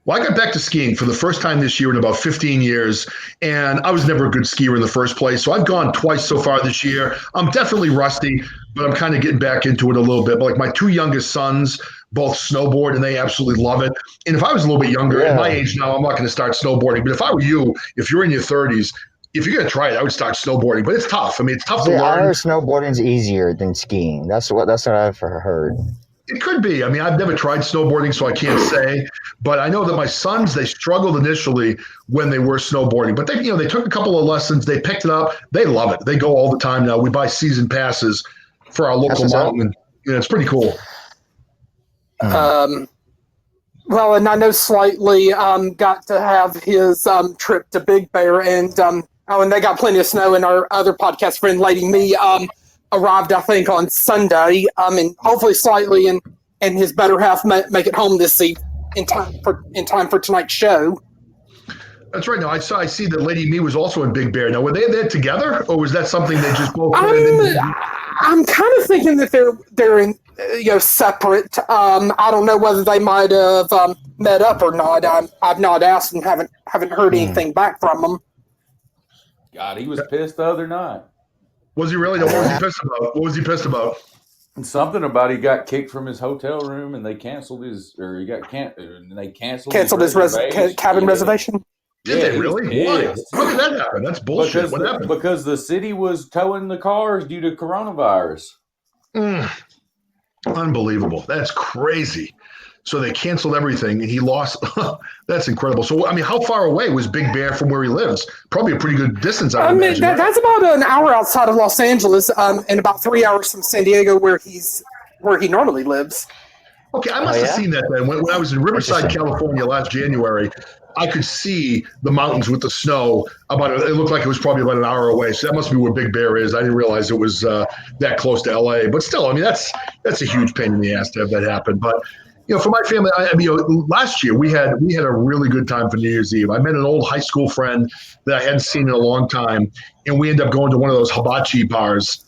Well, I got back to skiing for the first time this year in about 15 years, and I was never a good skier in the first place. So I've gone twice so far this year. I'm definitely rusty, but I'm kind of getting back into it a little bit. But like my 2 youngest sons both snowboard, and they absolutely love it. And if I was a little bit younger, at my age now, I'm not going to start snowboarding. But if I were you, if you're in your 30s, if you're going to try it, I would start snowboarding. But it's tough. I mean, it's tough to learn. I heard snowboarding's easier than skiing. That's what I've heard. It could be. I mean, I've never tried snowboarding, so I can't say. But I know that my sons, they struggled initially when they were snowboarding. But they took a couple of lessons. They picked it up. They love it. They go all the time now. We buy season passes for our local mountain. It's pretty cool. Well, and I know Slightly got to have his trip to Big Bear, and and they got plenty of snow. And our other podcast friend, Lady Me, arrived, I think, on Sunday, and hopefully Slightly and his better half make it home this eve in time for tonight's show. That's right. Now I see that Lady Me was also in Big Bear. Now were they there together, or was that something they just both? I'm kind of thinking that they're in separate. I don't know whether they might have met up or not. I've not asked and haven't heard anything back from them. God, he was pissed the other night. Was he really? What was he pissed about? What was he pissed about? Something about he got kicked from his hotel room and they canceled his, or he got canceled his cabin reservation. Did they really? Why? How did that happen? That's bullshit. What happened? Because the city was towing the cars due to coronavirus. Unbelievable. That's crazy. So they canceled everything and he lost. That's incredible. So, I mean, how far away was Big Bear from where he lives? Probably a pretty good distance. I mean, that's about an hour outside of Los Angeles, and about 3 hours from San Diego, where he normally lives. Okay, I must have seen that then. When I was in Riverside, California last January, I could see the mountains with the snow. It looked like it was probably about an hour away. So that must be where Big Bear is. I didn't realize it was that close to LA. But still, I mean, that's a huge pain in the ass to have that happen. But for my family, last year we had a really good time for New Year's Eve. I met an old high school friend that I hadn't seen in a long time, and we ended up going to one of those hibachi bars.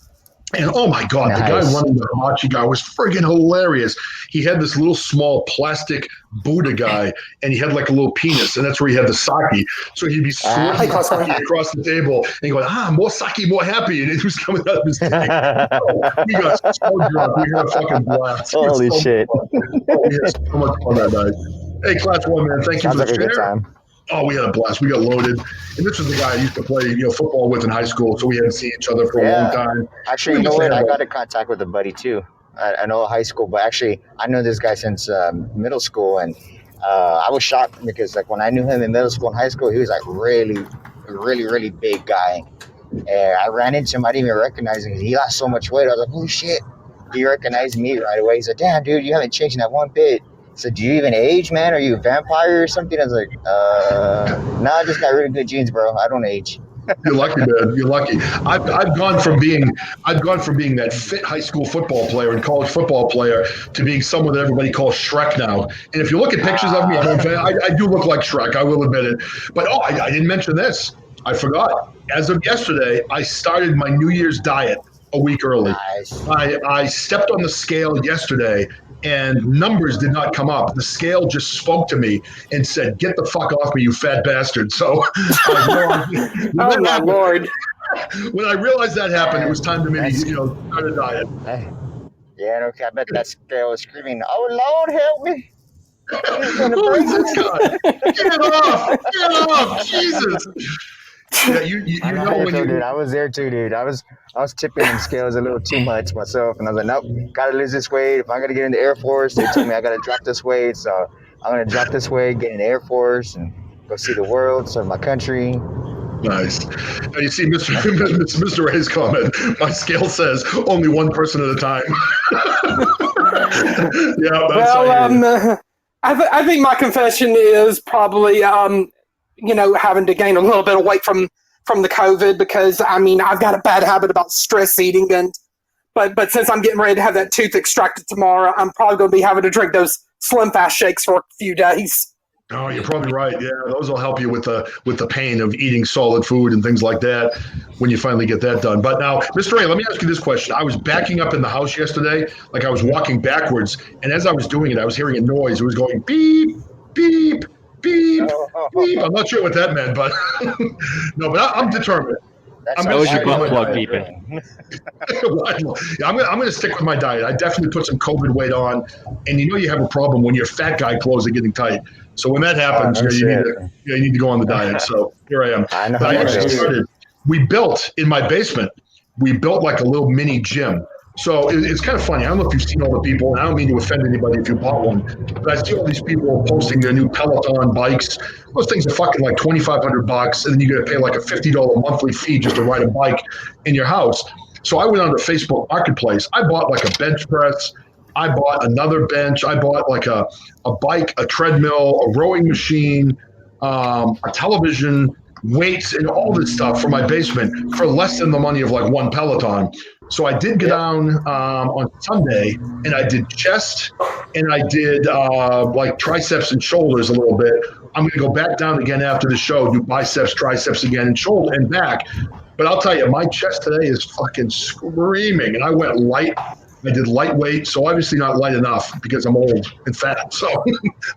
And oh my God, the guy running the hibachi guy was friggin' hilarious. He had this little small plastic Buddha guy, and he had like a little penis, and that's where he had the sake. So he'd be swirling across the table, and he going, more sake, more happy, and it was coming out of his tank. We got so drunk, we had a fucking blast. Holy shit! We had so much fun that night. Hey, Class 1 man, thank you for the share. Oh, we had a blast. We got loaded. And this was the guy I used to play, football with in high school, so we hadn't seen each other for a long time. Actually, you know what? I got in contact with a buddy, too. I know high school, but actually, I know this guy since middle school, and I was shocked because, like, when I knew him in middle school and high school, he was, like, really, really, really big guy. And I ran into him. I didn't even recognize him because he lost so much weight. I was like, holy shit. He recognized me right away. He's like, damn, dude, you haven't changed that one bit. So do you even age, man? Are you a vampire or something? I was like, no, I just got really good genes, bro. I don't age. You're lucky, man. You're lucky. I've gone from being that fit high school football player and college football player to being someone that everybody calls Shrek now. And if you look at pictures of me, I do look like Shrek. I will admit it. But I didn't mention this. I forgot. As of yesterday, I started my New Year's diet a week early. Nice. I stepped on the scale yesterday, and numbers did not come up. The scale just spoke to me and said, "Get the fuck off me, you fat bastard." So, Oh my Lord. when I realized that happened, it was time to maybe start a diet. Yeah, okay. I bet that scale was screaming, "Oh Lord, help me!" Who is this guy? Get it off! Get it off! Jesus! Yeah, you know when you. Dude, I was there too, dude. I was tipping them scales a little too much myself, and I was like, nope, gotta lose this weight. If I'm gonna get in the Air Force, they told me I gotta drop this weight, so I'm gonna drop this weight, get in the Air Force, and go see the world, serve my country. Nice. Now you see Mr. Ray's comment. My scale says only one person at a time. Yeah. Well, I think my confession is probably having to gain a little bit of weight from the COVID, because I've got a bad habit about stress eating, but since I'm getting ready to have that tooth extracted tomorrow, I'm probably going to be having to drink those Slim Fast shakes for a few days. Oh, you're probably right. Yeah, those will help you with the pain of eating solid food and things like that when you finally get that done. But now, Mr. Ray, let me ask you this question. I was backing up in the house yesterday, like I was walking backwards, and as I was doing it, I was hearing a noise. It was going beep, beep, beep, beep. I'm not sure what that meant, but no, but I'm determined. That was your butt plug beeping. I'm going to stick with my diet. I definitely put some COVID weight on, and you have a problem when your fat guy clothes are getting tight. So when that happens, you need to go on the diet. So here I am. But I actually started. We built in my basement. We built like a little mini gym. So it's kind of funny. I don't know if you've seen all the people, and I don't mean to offend anybody if you bought one, but I see all these people posting their new Peloton bikes. Those things are fucking like $2,500, and then you got to pay like a $50 monthly fee just to ride a bike in your house. So I went on to Facebook Marketplace. I bought like a bench press. I bought another bench. I bought like a bike, a treadmill, a rowing machine, a television, weights, and all this stuff for my basement for less than the money of like one Peloton. So I did go down on Sunday, and I did chest, and I did like triceps and shoulders a little bit. I'm going to go back down again after the show, do biceps, triceps again, and shoulder and back. But I'll tell you, my chest today is fucking screaming, and I went light. I did lightweight, so obviously not light enough because I'm old and fat. So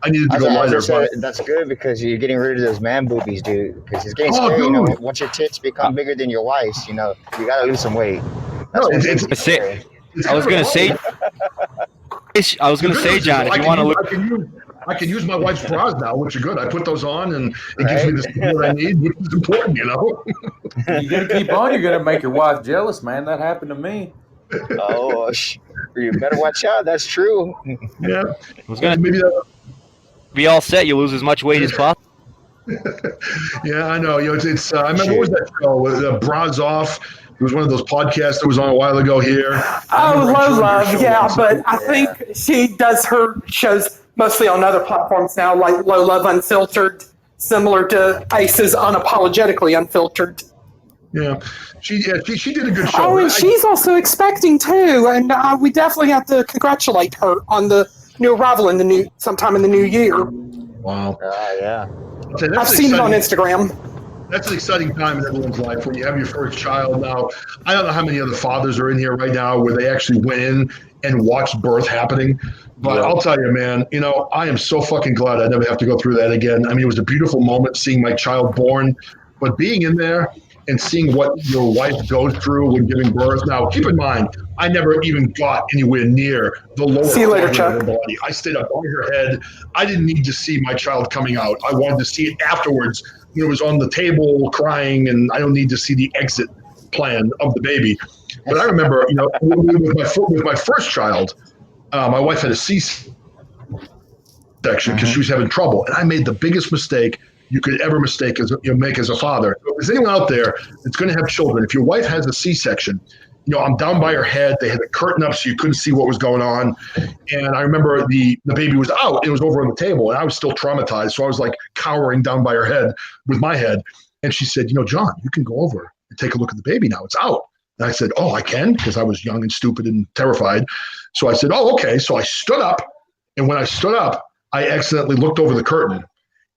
I needed to go lighter. That's good, because you're getting rid of those man boobies, dude. Because it's getting scary. Once your tits become bigger than your wife's, you got to lose some weight. I was gonna say, John, if you want to look. I can use my wife's bras now, which are good. I put those on, and it gives me the support I need, which is important, You gotta keep on. You're gonna make your wife jealous, man. That happened to me. Oh, you better watch out. That's true. Yeah. I was gonna be all set. You lose as much weight as possible. Yeah, I know. It's. I remember what was that show? Bras Off. It was one of those podcasts that was on a while ago here. Oh, Low Love, yeah, but I think she does her shows mostly on other platforms now, like Low Love Unfiltered, similar to Ace's Unapologetically Unfiltered. Yeah, she did a good show. Oh, and she's also expecting too, and we definitely have to congratulate her on the new arrival sometime in the new year. Wow. Yeah. I've seen it on Instagram. That's an exciting time in everyone's life when you have your first child. Now, I don't know how many other fathers are in here right now where they actually went in and watched birth happening. But I'll tell you, man, I am so fucking glad I never have to go through that again. It was a beautiful moment seeing my child born, but being in there and seeing what your wife goes through when giving birth. Now, keep in mind, I never even got anywhere near the lower part of her body. I stayed up on her head. I didn't need to see my child coming out. I wanted to see it afterwards. It was on the table crying, and I don't need to see the exit plan of the baby. But I remember, with my first child, my wife had a C-section because she was having trouble, and I made the biggest mistake you could ever make as a father. So if there's anyone out there that's going to have children, if your wife has a C-section, I'm down by her head. They had the curtain up so you couldn't see what was going on. And I remember the baby was out. It was over on the table, and I was still traumatized. So I was like cowering down by her head with my head. And she said, John, you can go over and take a look at the baby now. It's out. And I said, oh, I can? Because I was young and stupid and terrified. So I said, oh, okay. So I stood up. And when I stood up, I accidentally looked over the curtain.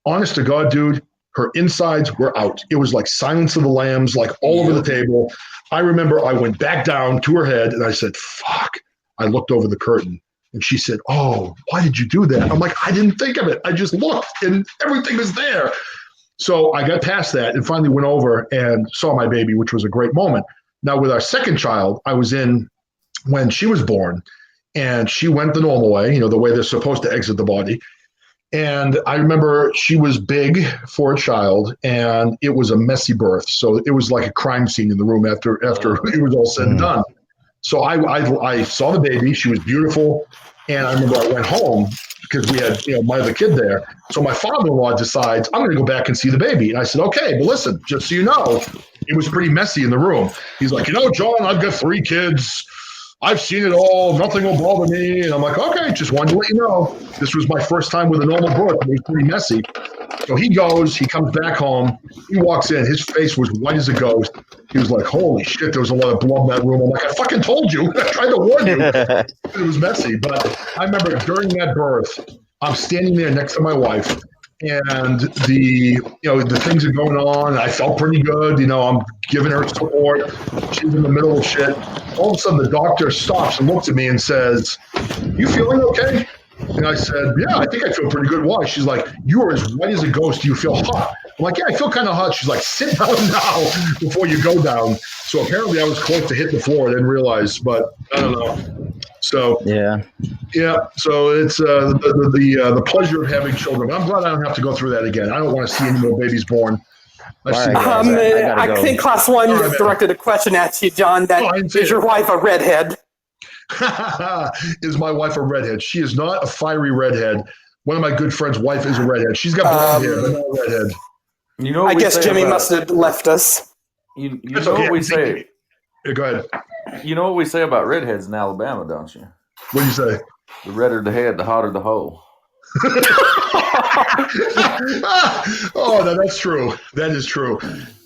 Honest to God, dude, her insides were out. It was like Silence of the Lambs, like all over the table. I remember I went back down to her head and I said, fuck. I looked over the curtain and she said, oh, why did you do that? I'm like, I didn't think of it. I just looked and everything was there. So I got past that and finally went over and saw my baby, which was a great moment. Now with our second child, I was in when she was born and she went the normal way, the way they're supposed to exit the body. And I remember she was big for a child and it was a messy birth. So it was like a crime scene in the room after it was all said and done. So I saw the baby. She was beautiful. And I remember I went home because we had, my other kid there. So my father-in-law decides, I'm going to go back and see the baby. And I said, okay, but listen, just so you know, it was pretty messy in the room. He's like, John, I've got 3 kids. I've seen it all. Nothing will bother me. And I'm like, okay, just wanted to let you know. This was my first time with a normal birth. It was pretty messy. So he goes, he comes back home. He walks in. His face was white as a ghost. He was like, holy shit, there was a lot of blood in that room. I'm like, I fucking told you. I tried to warn you. It was messy. But I remember during that birth, I'm standing there next to my wife. And the things are going on. I felt pretty good. I'm giving her support. She's in the middle of shit. All of a sudden, the doctor stops and looks at me and says, you feeling okay? And I said, yeah, I think I feel pretty good. Why? She's like, you are as white as a ghost. Do you feel hot? I'm like, yeah, I feel kind of hot. She's like, sit down now before you go down. So apparently I was close to hitting the floor. I didn't realize, but I don't know. So yeah. So it's the pleasure of having children. I'm glad I don't have to go through that again. I don't want to see any more babies born. I think Class 1 directed a question at you, John. Is your wife a redhead? Is my wife a redhead? She is not a fiery redhead. One of my good friends' wife is a redhead. She's got blonde hair, but not a redhead. I guess Jimmy must have left us. You know what we say? Yeah, go ahead. You know what we say about redheads in Alabama, don't you? What do you say? The redder the head, the hotter the hole. Oh, no, that's true. That is true.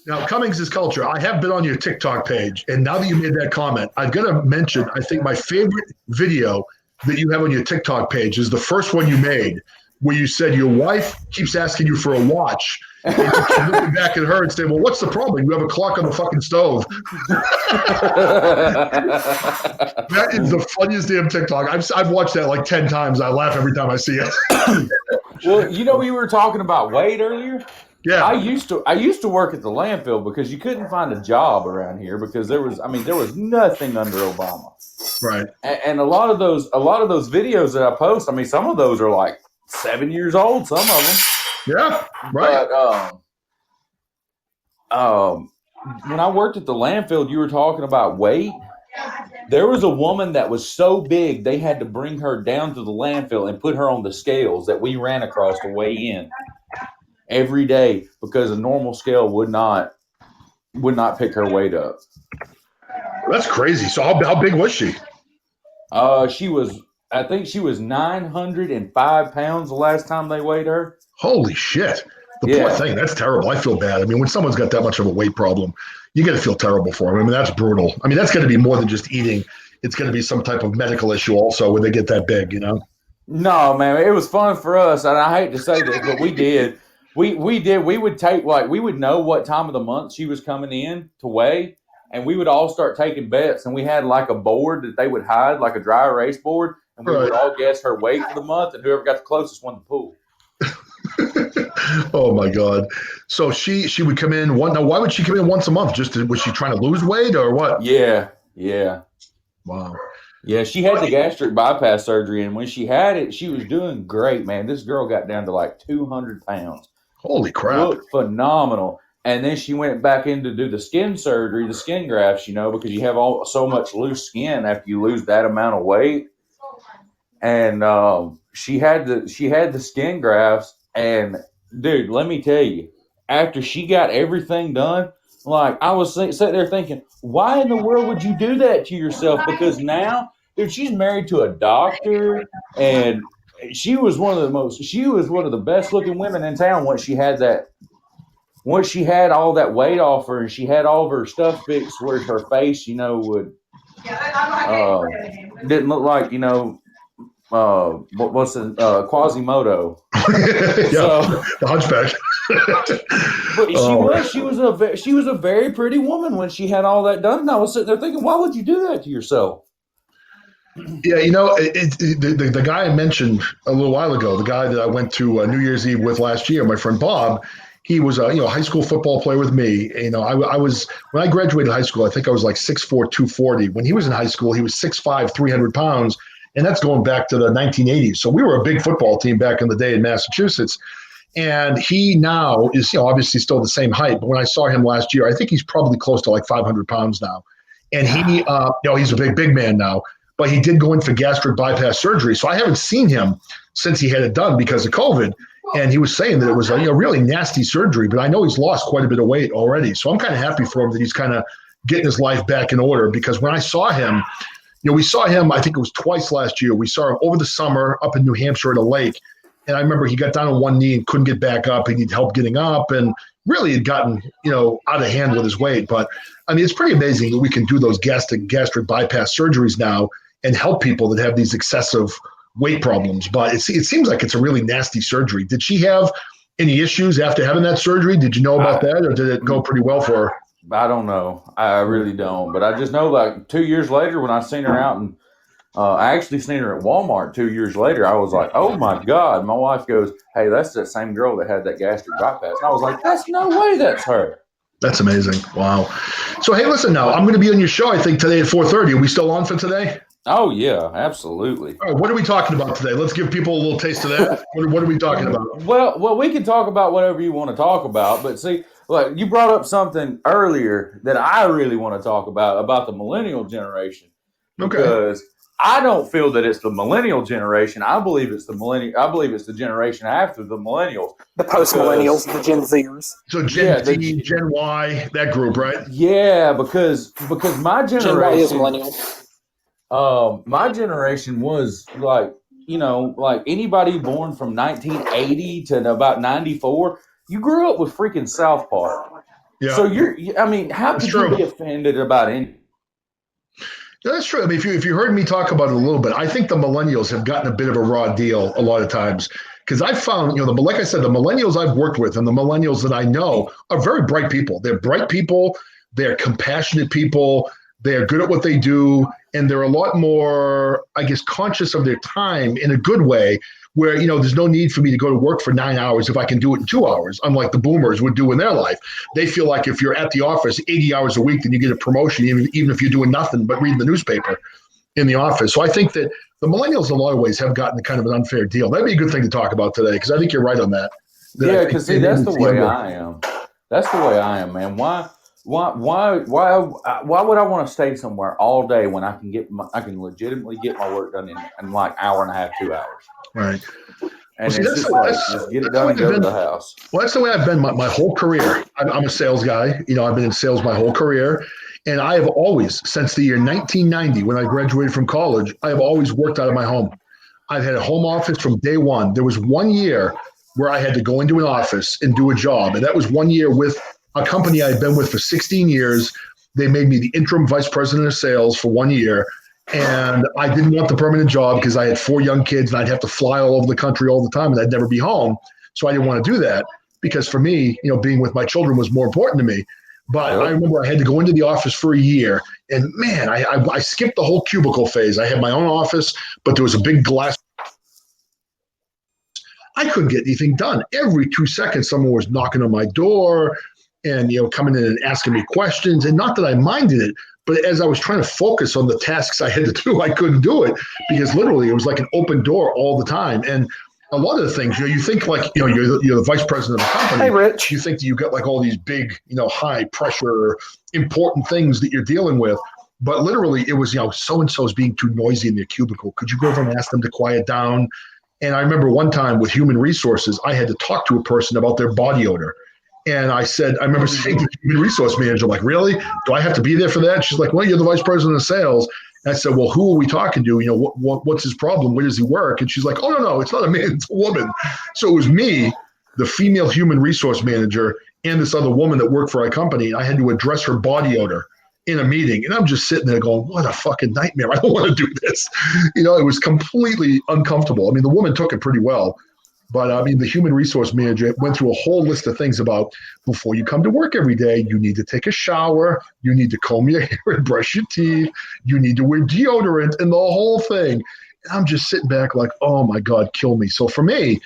Now, Cummings is culture. I have been on your TikTok page, and now that you made that comment, I've got to mention, I think my favorite video that you have on your TikTok page is the first one you made, where you said your wife keeps asking you for a watch. And you keep looking back at her and say, well, what's the problem? You have a clock on the fucking stove. That is the funniest damn TikTok. I've watched that like 10 times. I laugh every time I see it. Well, we were talking about weight earlier. Yeah. I used to work at the landfill because you couldn't find a job around here because there was nothing under Obama. Right. And a lot of those videos that I post, some of those are like 7 years old, some of them. Yeah, right. But when I worked at the landfill, you were talking about weight. There was a woman that was so big they had to bring her down to the landfill and put her on the scales that we ran across to weigh in every day because a normal scale would not pick her weight up. That's crazy. So how big was she? I think she was 905 pounds the last time they weighed her. Holy shit. Poor thing. That's terrible. I feel bad. When someone's got that much of a weight problem, you got to feel terrible for them. That's brutal. That's going to be more than just eating. It's going to be some type of medical issue also when they get that big, No, man, it was fun for us. And I hate to say this, but we did. We would take, we would know what time of the month she was coming in to weigh. And we would all start taking bets. And we had like a board that they would hide, like a dry erase board. And we would all guess her weight for the month. And whoever got the closest won the pool. Oh my God! So she would come in one. Now, why would she come in once a month? Was she trying to lose weight or what? Yeah. Wow. Yeah, she had the gastric bypass surgery, and when she had it, she was doing great, man. This girl got down to like 200 pounds. Holy crap! Looked phenomenal. And then she went back in to do the skin surgery, the skin grafts, because you have so much loose skin after you lose that amount of weight. And she had the skin grafts, and dude, let me tell you, after she got everything done, like I was sitting there thinking, why in the world would you do that to yourself? Because now, dude, she's married to a doctor, and she was one of the best looking women in town once she had that once she had all that weight off her and she had all of her stuff fixed where her face, would didn't look like, what's the Quasimodo. Yeah, the hunchback. But she was a very pretty woman when she had all that done. And I was sitting there thinking, why would you do that to yourself? Yeah, the guy I mentioned a little while ago, the guy that I went to New Year's Eve with last year, my friend Bob, he was a high school football player with me. I was when I graduated high school, I think I was like 6'4", 240. When he was in high school, he was 6'5", 300 pounds, and that's going back to the 1980s. So we were a big football team back in the day in Massachusetts. And he now is obviously still the same height, but when I saw him last year, I think he's probably close to like 500 pounds now. And he, he's a big man now. But he did go in for gastric bypass surgery. So I haven't seen him since he had it done because of COVID. And he was saying that it was a really nasty surgery, but I know he's lost quite a bit of weight already. So I'm kind of happy for him that he's kind of getting his life back in order, because when I saw him, we saw him, I think it was twice last year. We saw him over the summer up in New Hampshire at a lake. And I remember he got down on one knee and couldn't get back up. He needed help getting up and really had gotten, out of hand with his weight. But I mean, it's pretty amazing that we can do those gastric bypass surgeries now and help people that have these excessive weight problems. But it seems like it's a really nasty surgery. Did she have any issues after having that surgery? Did you know about that, or did it go pretty well for her? I don't know. I really don't. But I just know like 2 years later when I seen her out, and I actually seen her at Walmart 2 years later, I was like, oh my God. My wife goes, hey, that's that same girl that had that gastric bypass. And I was like, that's no way that's her. That's amazing. Wow. So, hey, listen now, I'm going to be on your show, I think, today at 4:30. Are we still on for today? Oh, yeah, absolutely. All right, what are we talking about today? Let's give people a little taste of that. What are we talking about? Well, we can talk about whatever you want to talk about. But see, look, you brought up something earlier that I really want to talk about the millennial generation. Because I don't feel that it's the millennial generation. I believe it's the generation after the millennials. The post-millennials, the Gen Zers. So Gen Z, Gen Y, that group, right? Yeah, because my generation. Gen Y is millennial. My generation was like anybody born from 1980 to about 94, you grew up with freaking South Park. Yeah. So how could you be offended about any? Yeah, that's true. I mean, if you heard me talk about it a little bit, I think the millennials have gotten a bit of a raw deal a lot of times, because I found, like I said, the millennials I've worked with and the millennials that I know are very bright people. They're bright people. They're compassionate people. They're good at what they do. And they're a lot more, I guess, conscious of their time in a good way, where, there's no need for me to go to work for 9 hours if I can do it in 2 hours, unlike the boomers would do in their life. They feel like if you're at the office 80 hours a week, then you get a promotion, even if you're doing nothing but reading the newspaper in the office. So I think that the millennials in a lot of ways have gotten kind of an unfair deal. That'd be a good thing to talk about today, because I think you're right on that. Yeah, because that's the way I am. That's the way I am, man. Why would I want to stay somewhere all day when I can legitimately get my work done in like hour and a half, 2 hours? Right. And just get it done and go to the house. Well, that's the way I've been my whole career. I'm a sales guy. I've been in sales my whole career. And I have always, since the year 1990, when I graduated from college, I have always worked out of my home. I've had a home office from day one. There was 1 year where I had to go into an office and do a job. And that was 1 year with a company I had been with for 16 years. They made me the interim vice president of sales for 1 year. And I didn't want the permanent job because I had 4 young kids and I'd have to fly all over the country all the time and I'd never be home. So I didn't want to do that, because for me, being with my children was more important to me. But I remember I had to go into the office for a year, and man, I skipped the whole cubicle phase. I had my own office, but there was a big glass. I couldn't get anything done. Every 2 seconds, someone was knocking on my door and, coming in and asking me questions. And not that I minded it, but as I was trying to focus on the tasks I had to do, I couldn't do it, because literally it was like an open door all the time. And a lot of the things, you think like, you're the vice president of the company. Hey, Rich. You think that you got like all these big, high pressure, important things that you're dealing with. But literally it was, so-and-so is being too noisy in their cubicle. Could you go over and ask them to quiet down? And I remember one time with human resources, I had to talk to a person about their body odor. And I remember saying to the human resource manager, like, really? Do I have to be there for that? She's like, well, you're the vice president of sales. And I said, well, who are we talking to? What's his problem? Where does he work? And she's like, oh, no, it's not a man, it's a woman. So it was me, the female human resource manager, and this other woman that worked for our company. I had to address her body odor in a meeting. And I'm just sitting there going, what a fucking nightmare. I don't want to do this. It was completely uncomfortable. I mean, the woman took it pretty well. But I mean, the human resource manager went through a whole list of things about before you come to work every day, you need to take a shower, you need to comb your hair and brush your teeth, you need to wear deodorant and the whole thing. And I'm just sitting back like, oh my God, kill me. So for me,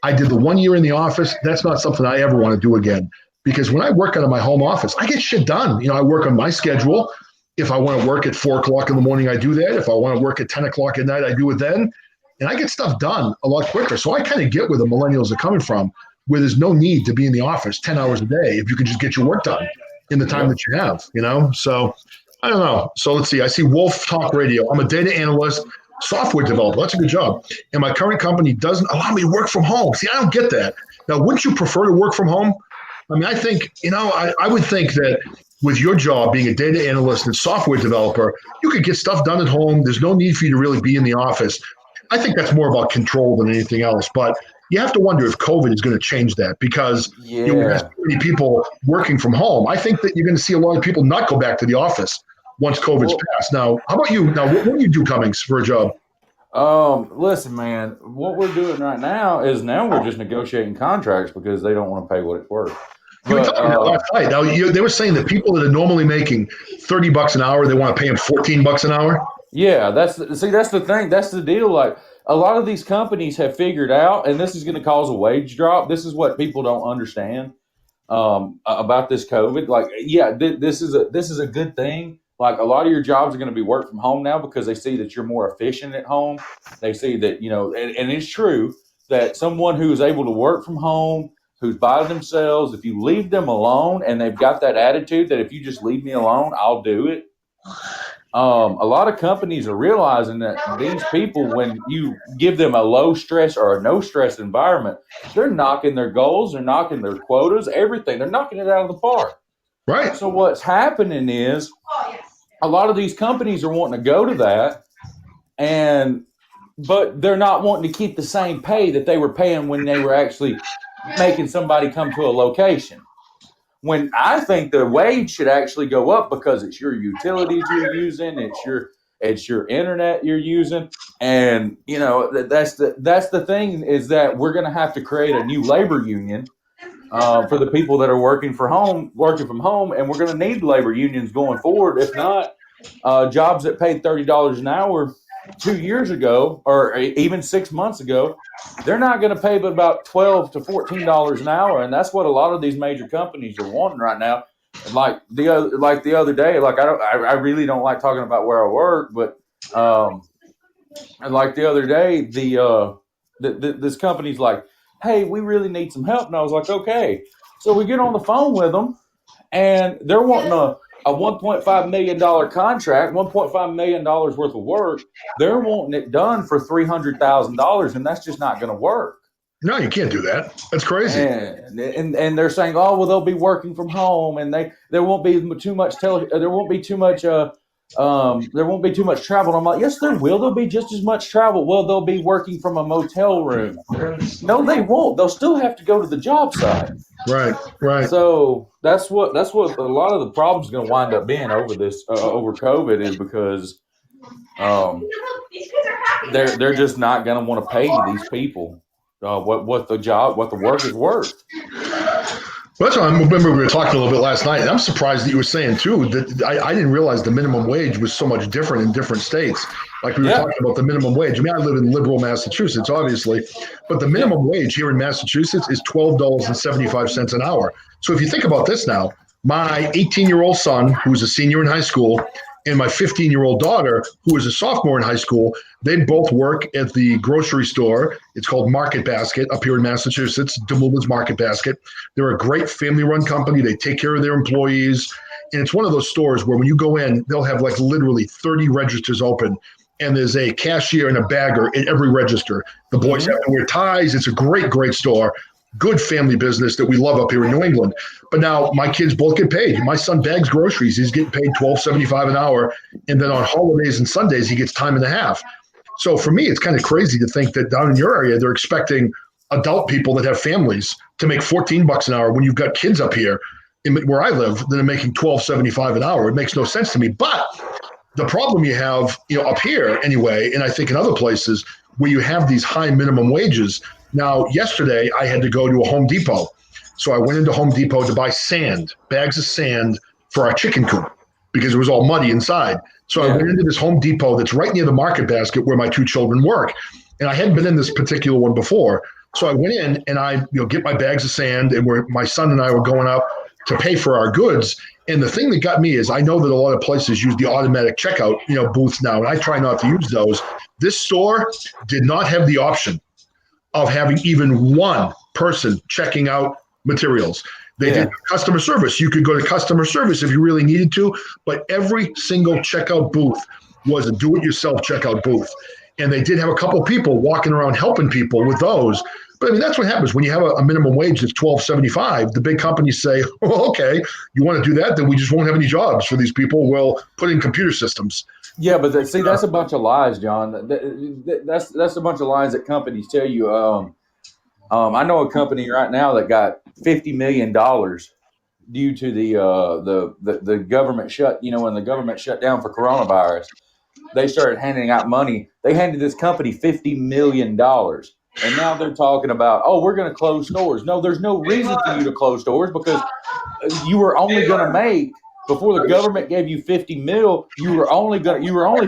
I did the 1 year in the office. That's not something I ever want to do again. Because when I work out of my home office, I get shit done. I work on my schedule. If I want to work at 4 o'clock in the morning, I do that. If I want to work at 10 o'clock at night, I do it then. And I get stuff done a lot quicker. So I kind of get where the millennials are coming from, where there's no need to be in the office 10 hours a day if you can just get your work done in the time that you have, So I don't know. So let's see. I see Wolf Talk Radio. I'm a data analyst, software developer. That's a good job. And my current company doesn't allow me to work from home. See, I don't get that. Now, wouldn't you prefer to work from home? I mean, I think, I would think that with your job being a data analyst and software developer, you could get stuff done at home. There's no need for you to really be in the office. I think that's more about control than anything else. But you have to wonder if COVID is going to change that because you have so many people working from home. I think that you're going to see a lot of people not go back to the office once COVID's passed. Now, how about you? Now, what do you do, Cummings, for a job? Listen, man, what we're doing right now is we're just negotiating contracts because they don't want to pay what it's worth. You were talking about last night. Now, they were saying that people that are normally making $30 an hour, they want to pay them $14 an hour. Yeah, that's the thing. That's the deal. Like a lot of these companies have figured out, and this is going to cause a wage drop. This is what people don't understand about this COVID. Like, this is a good thing. Like a lot of your jobs are going to be work from home now because they see that you're more efficient at home. They see that, and it's true that someone who is able to work from home, who's by themselves, if you leave them alone and they've got that attitude that if you just leave me alone, I'll do it. A lot of companies are realizing that these people, when you give them a low stress or a no stress environment, they're knocking their goals, they're knocking their quotas, everything. They're knocking it out of the park. Right. So what's happening is a lot of these companies are wanting to go to that, but they're not wanting to keep the same pay that they were paying when they were actually making somebody come to a location. When I think the wage should actually go up because it's your utilities you're using, it's your internet you're using, and that's the thing is that we're going to have to create a new labor union for the people that are working from home, and we're going to need labor unions going forward. If not, jobs that paid $30 an hour 2 years ago, or even 6 months ago, they're not going to pay but about $12 to $14 an hour, and that's what a lot of these major companies are wanting right now. Like the other day, I really don't like talking about where I work, but like the other day, this company's like, hey, we really need some help, and I was like, okay. So we get on the phone with them, and they're wanting a $1.5 million contract, $1.5 million worth of work. They're wanting it done for $300,000, and that's just not going to work. No, you can't do that. That's crazy. And they're saying, oh, well, they'll be working from home, and there won't be too much travel. And I'm like, yes, there will. There'll be just as much travel. Well, they'll be working from a motel room. No, they won't. They'll still have to go to the job site. Right. So that's what a lot of the problems going to wind up being over this over COVID is because they're just not going to want to pay these people what the work is worth. Well, that's why I remember we were talking a little bit last night, and I'm surprised that you were saying too that I didn't realize the minimum wage was so much different in different states. Like we were talking about the minimum wage. I mean, I live in liberal Massachusetts, obviously, but the minimum wage here in Massachusetts is $12.75 an hour. So if you think about this now, my 18-year-old son, who's a senior in high school, and my 15-year-old daughter, who is a sophomore in high school, they both work at the grocery store. It's called Market Basket up here in Massachusetts, Demoulas Market Basket. They're a great family-run company. They take care of their employees. And it's one of those stores where when you go in, they'll have like literally 30 registers open. And there's a cashier and a bagger at every register. The boys have to wear ties. It's a great, great store. Good family business that we love up here in New England. But now my kids both get paid. My son bags groceries. He's getting paid $12.75 an hour. And then on holidays and Sundays, he gets time and a half. So for me, it's kind of crazy to think that down in your area, they're expecting adult people that have families to make $14 an hour when you've got kids up here where I live that are making $12.75 an hour. It makes no sense to me. But the problem you have, up here anyway, and I think in other places where you have these high minimum wages. Now, yesterday I had to go to a Home Depot. So I went into Home Depot to buy bags of sand for our chicken coop because it was all muddy inside. So I went into this Home Depot that's right near the market basket where my two children work. And I hadn't been in this particular one before. So I went in and I get my bags of sand, and my son and I were going up to pay for our goods. And the thing that got me is I know that a lot of places use the automatic checkout, booths now, and I try not to use those. This store did not have the option of having even one person checking out materials. They did customer service. You could go to customer service if you really needed to, but every single checkout booth was a do-it-yourself checkout booth. And they did have a couple of people walking around helping people with those. But I mean, that's what happens when you have a minimum wage that's $12.75. The big companies say, "Oh, okay, you want to do that? Then we just won't have any jobs for these people. We'll put in computer systems." Yeah, but that's a bunch of lies, John. That's a bunch of lies that companies tell you. I know a company right now that got $50 million due to the government when the government shut down for coronavirus. They started handing out money. They handed this company $50 million. And now they're talking about, we're going to close stores. No, there's no reason for you to close stores because you were only going to make, before the government gave you $50 million, you were only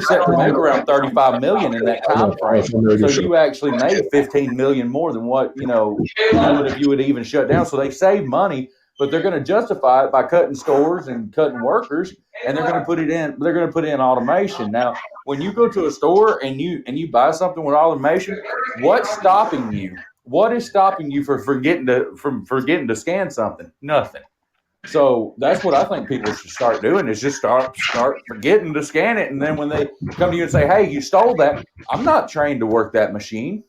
set to make around $35 million in that time frame. So you actually made $15 million more than what you would if you would even shut down. So they saved money, but they're going to justify it by cutting stores and cutting workers, and they're going to put it in. They're going to put in automation. Now, when you go to a store and you buy something with automation, what's stopping you? What is stopping you from forgetting to scan something? Nothing. So that's what I think people should start doing is just start forgetting to scan it. And then when they come to you and say, "Hey, you stole that," I'm not trained to work that machine.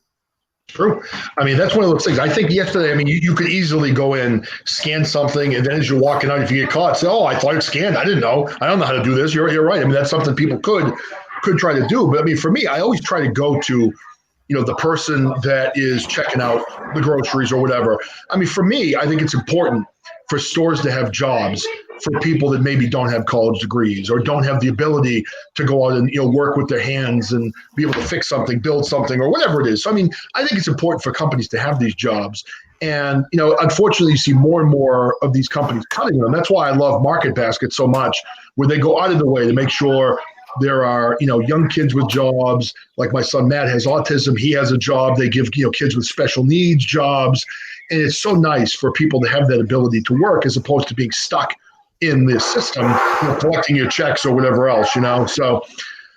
True. I mean, that's one of those things. I think yesterday, you could easily go in, scan something, and then as you're walking out, if you get caught, say, "Oh, I thought it scanned. I didn't know. I don't know how to do this." You're right. I mean, that's something people could try to do. But I mean, for me, I always try to go to, the person that is checking out the groceries or whatever. I mean, for me, I think it's important for stores to have jobs for people that maybe don't have college degrees or don't have the ability to go out and work with their hands and be able to fix something, build something, or whatever it is. So I mean, I think it's important for companies to have these jobs. And unfortunately, you see more and more of these companies cutting them. That's why I love Market Basket so much, where they go out of the way to make sure there are young kids with jobs. Like my son Matt has autism; he has a job. They give kids with special needs jobs. And it's so nice for people to have that ability to work as opposed to being stuck in this system, collecting your checks or whatever else, So,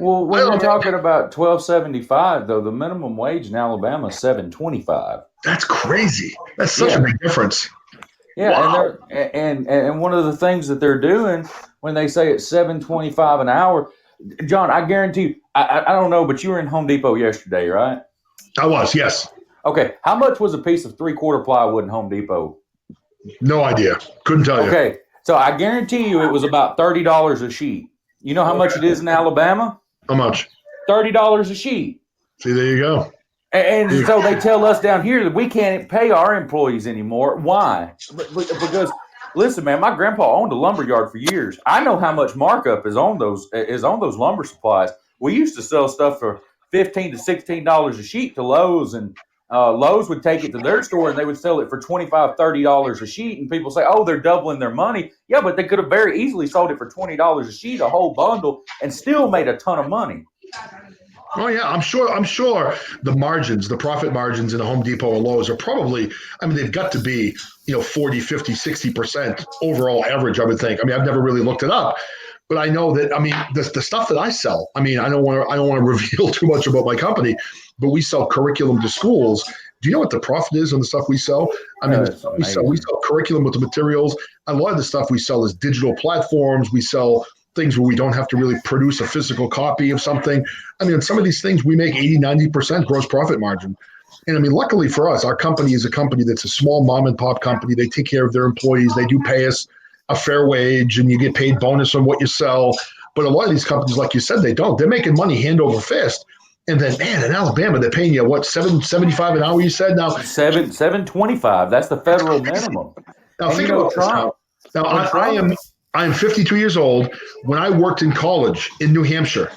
well, when we're talking about $12.75, though, the minimum wage in Alabama is $7.25. That's crazy. That's such a big difference. Yeah, wow. And one of the things that they're doing when they say it's $7.25 an hour, John, I guarantee you, I don't know, but you were in Home Depot yesterday, right? I was, yes. Okay, how much was a piece of 3/4 plywood in Home Depot? No idea. Couldn't tell you. Okay, so I guarantee you it was about $30 a sheet. You know how much it is in Alabama? How much? $30 a sheet. See, there you go. And so they tell us down here that we can't pay our employees anymore. Why? Because, listen, man, my grandpa owned a lumber yard for years. I know how much markup is on those lumber supplies. We used to sell stuff for $15 to $16 a sheet to Lowe's, and Lowe's would take it to their store and they would sell it for $25, $30 a sheet. And people say, "Oh, they're doubling their money." Yeah, but they could have very easily sold it for $20 a sheet, a whole bundle, and still made a ton of money. Oh yeah, I'm sure the margins, the profit margins in a Home Depot or Lowe's are probably, they've got to be, 40, 50, 60% overall average, I would think. I've never really looked it up, but I know that, the stuff that I sell, I don't want to reveal too much about my company, but we sell curriculum to schools. Do you know what the profit is on the stuff we sell? We sell curriculum with the materials. A lot of the stuff we sell is digital platforms. We sell things where we don't have to really produce a physical copy of something. Some of these things we make 80, 90% gross profit margin. And luckily for us, our company is a company that's a small mom and pop company. They take care of their employees. They do pay us a fair wage and you get paid bonus on what you sell. But a lot of these companies, like you said, they don't. They're making money hand over fist. And then, man, in Alabama, they're paying you what, $7.75 an hour? You said now $7.25. That's the federal minimum. Now think about this. Now I am 52 years old. When I worked in college in New Hampshire,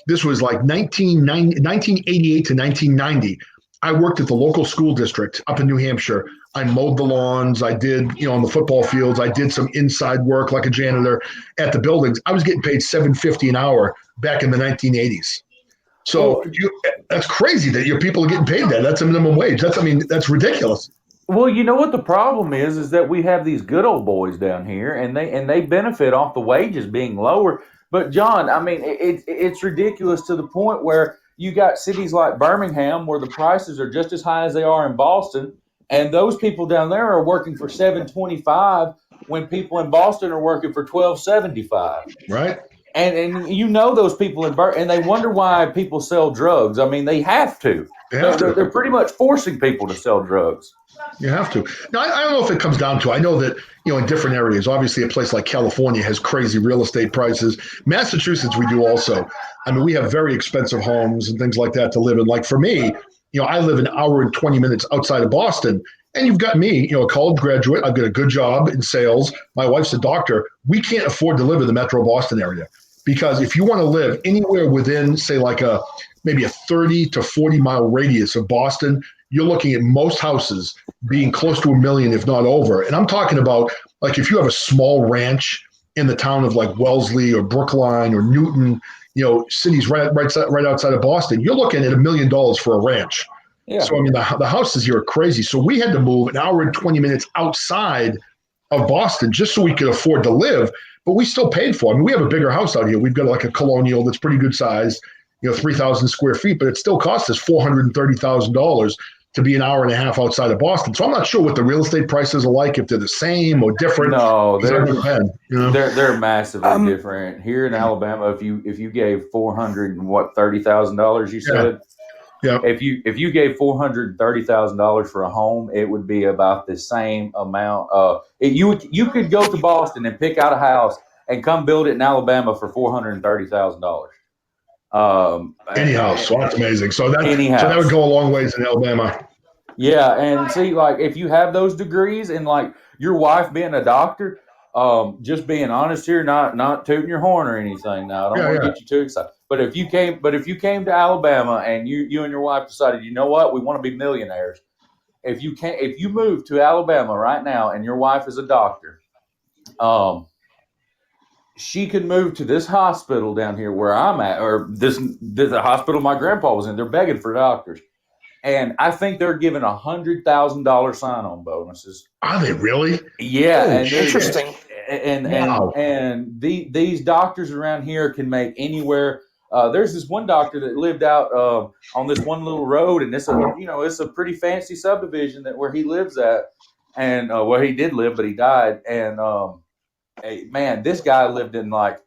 this was like 1988 to 1990. I worked at the local school district up in New Hampshire. I mowed the lawns. I did, on the football fields. I did some inside work like a janitor at the buildings. I was getting paid $7.50 an hour back in the 1980s. So that's crazy that your people are getting paid that. That's a minimum wage. That's ridiculous. Well, you know what the problem is that we have these good old boys down here, and they benefit off the wages being lower. But John, it's ridiculous to the point where you got cities like Birmingham where the prices are just as high as they are in Boston, and those people down there are working for $7.25 when people in Boston are working for $12.75. Right. And those people and they wonder why people sell drugs. They have to. They're pretty much forcing people to sell drugs. You have to. Now, I don't know if it comes down to, I know that, in different areas, obviously a place like California has crazy real estate prices. Massachusetts, we do also. We have very expensive homes and things like that to live in. Like for me, I live an hour and 20 minutes outside of Boston. And you've got me, a college graduate. I've got a good job in sales. My wife's a doctor. We can't afford to live in the metro Boston area because if you want to live anywhere within, say, like maybe a 30 to 40 mile radius of Boston, you're looking at most houses being close to $1 million, if not over. And I'm talking about like if you have a small ranch in the town of like Wellesley or Brookline or Newton, cities right outside of Boston, you're looking at $1 million for a ranch. Yeah. So, the houses here are crazy. So we had to move an hour and 20 minutes outside of Boston just so we could afford to live, but we still paid for it. We have a bigger house out here. We've got like a colonial that's pretty good size, 3,000 square feet, but it still costs us $430,000 to be an hour and a half outside of Boston. So I'm not sure what the real estate prices are like, if they're the same or different. No, they're massively different. Here in Alabama, if you gave $430,000, you said. Yeah. If you gave $430,000 for a home, it would be about the same amount. You could go to Boston and pick out a house and come build it in Alabama for $430,000. Any house. So that's amazing. So that would go a long ways in Alabama. Yeah. And see, like if you have those degrees and like your wife being a doctor, just being honest here, not tooting your horn or anything. Now I don't want to get you too excited. But if you came to Alabama and you and your wife decided, you know what, we want to be millionaires. If you move to Alabama right now and your wife is a doctor, she could move to this hospital down here where I'm at, or the hospital my grandpa was in. They're begging for doctors. And I think they're giving $100,000 sign-on bonuses. Are they really? Yeah. Oh, and interesting. And these doctors around here can make anywhere. There's this one doctor that lived out on this one little road, and it's a pretty fancy subdivision where he lives at, and where he did live, but he died. And man, this guy lived in like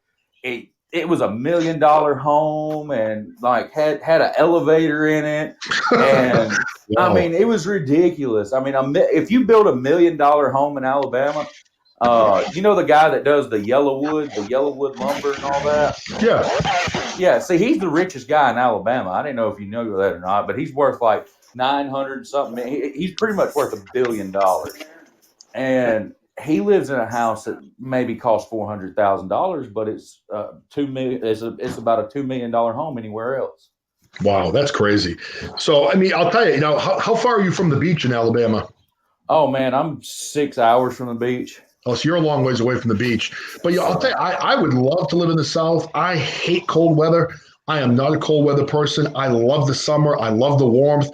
it was $1 million home, and like had an elevator in it, and wow. It was ridiculous. If you build $1 million home in Alabama, the guy that does the Yellowwood lumber and all that. Yeah. See, he's the richest guy in Alabama. I didn't know if you know that or not, but he's worth like 900 something. He's pretty much worth $1 billion, and he lives in a house that maybe costs $400,000, but it's $2 million. It's about a $2 million home anywhere else. Wow, that's crazy. So, I'll tell you, how far are you from the beach in Alabama? Oh man, I'm 6 hours from the beach. Oh, so you're a long ways away from the beach. But I'll tell you, I would love to live in the South. I hate cold weather. I am not a cold weather person. I love the summer. I love the warmth.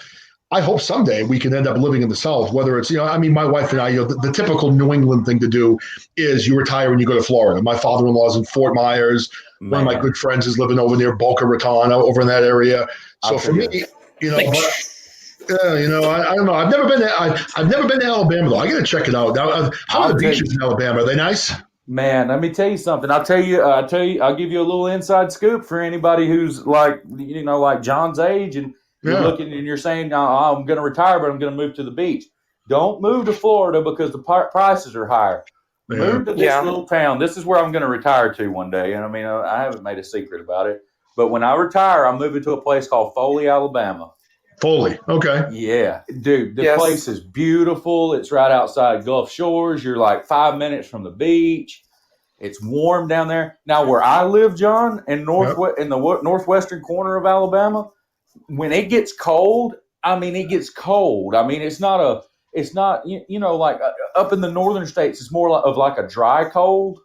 I hope someday we can end up living in the South, whether it's, my wife and I, the typical New England thing to do is you retire and you go to Florida. My father-in-law's in Fort Myers. Man. One of my good friends is living over near Boca Raton, over in that area. So for me, I don't know. I've never been to Alabama though. I got to check it out. Now, how are the beaches in Alabama? Are they nice? Man, let me tell you something. I'll give you a little inside scoop for anybody who's like John's age and you're looking and you're saying, I'm going to retire, but I'm going to move to the beach. Don't move to Florida because the prices are higher. Yeah. Move to this little town. This is where I'm going to retire to one day. And I haven't made a secret about it. But when I retire, I'm moving to a place called Foley, Alabama. Foley. Okay. Yeah, dude, the place is beautiful. It's right outside Gulf Shores. You're like 5 minutes from the beach. It's warm down there. Now, where I live, John, in the northwestern corner of Alabama, when it gets cold, it gets cold. It's not like up in the northern states, it's more of like a dry cold.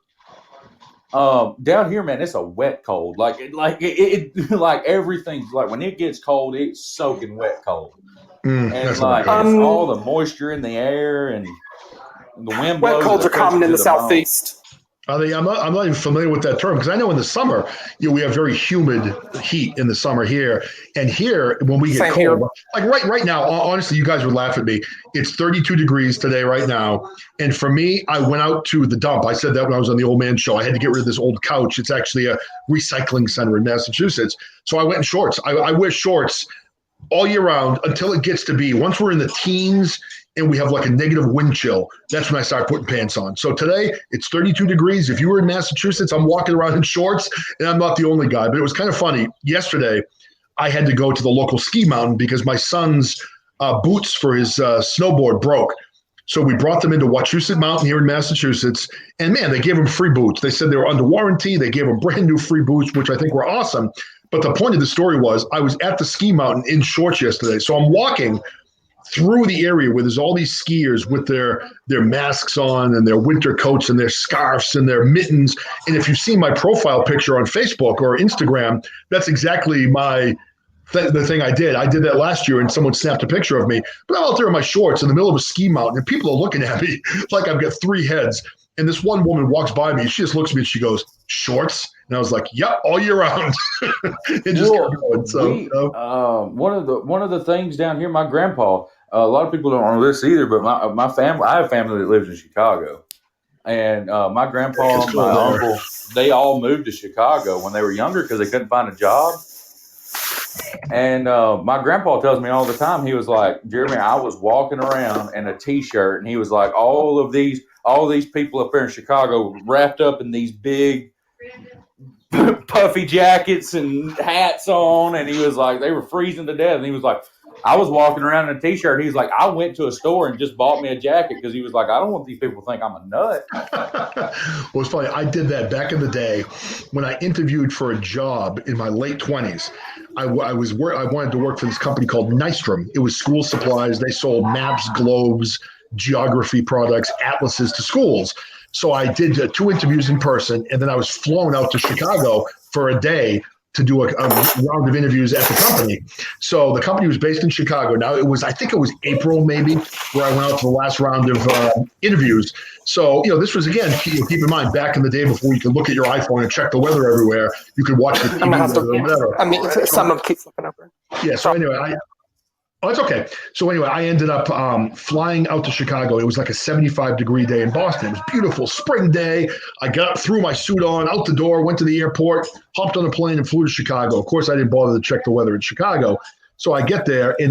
Down here, man, it's a wet cold. Like everything's like when it gets cold, it's soaking wet cold. And it's all the moisture in the air and the wind blows. Wet colds are common in the southeast. I'm not even familiar with that term because I know in the summer, we have very humid heat in the summer here. And here, when we get cold, like right now, honestly, you guys would laugh at me. It's 32 degrees today right now. And for me, I went out to the dump. I said that when I was on the Old Man Show. I had to get rid of this old couch. It's actually a recycling center in Massachusetts. So I went in shorts. I wear shorts all year round until it gets to be, once we're in the teens and we have like a negative wind chill, that's when I start putting pants on. So today it's 32 degrees. If you were in Massachusetts, I'm walking around in shorts and I'm not the only guy, but it was kind of funny. Yesterday, I had to go to the local ski mountain because my son's boots for his snowboard broke. So we brought them into Wachusett Mountain here in Massachusetts. And man, they gave him free boots. They said they were under warranty. They gave him brand new free boots, which I think were awesome. But the point of the story was I was at the ski mountain in shorts yesterday. So I'm walking through the area where there's all these skiers with their masks on and their winter coats and their scarves and their mittens. And if you see my profile picture on Facebook or Instagram, that's exactly the thing I did. I did that last year and someone snapped a picture of me. But I'm out there in my shorts in the middle of a ski mountain and people are looking at me like I've got three heads. And this one woman walks by me. She just looks at me and she goes, "Shorts?" And I was like, "Yep, all year round." It just kept going. So one of the things down here, my grandpa. A lot of people don't know this either, but my family. I have family that lives in Chicago, and my grandpa, and my uncle, they all moved to Chicago when they were younger because they couldn't find a job. And my grandpa tells me all the time, he was like, "Jeremy, I was walking around in a T-shirt, and he was like, all these people up there in Chicago wrapped up in these big puffy jackets and hats on, and he was like, they were freezing to death, and he was like." I was walking around in a T-shirt. He's like, I went to a store and just bought me a jacket because he was like, I don't want these people to think I'm a nut. Well, it's funny. I did that back in the day when I interviewed for a job in my late 20s. I wanted to work for this company called Nystrom. It was school supplies. They sold maps, globes, geography products, atlases to schools. So I did 2 interviews in person, and then I was flown out to Chicago for a day to do a round of interviews at the company. So the company was based in Chicago. Now I think it was April maybe, where I went out to the last round of interviews. So, this was, again, keep in mind, back in the day before you could look at your iPhone and check the weather everywhere, you could watch the TV or whatever. Some of them keep flipping over. Yeah, so anyway, it's okay. So anyway, I ended up flying out to Chicago. It was like a 75-degree day in Boston. It was a beautiful spring day. I got up, threw my suit on, out the door, went to the airport, hopped on a plane, and flew to Chicago. Of course, I didn't bother to check the weather in Chicago. So I get there, and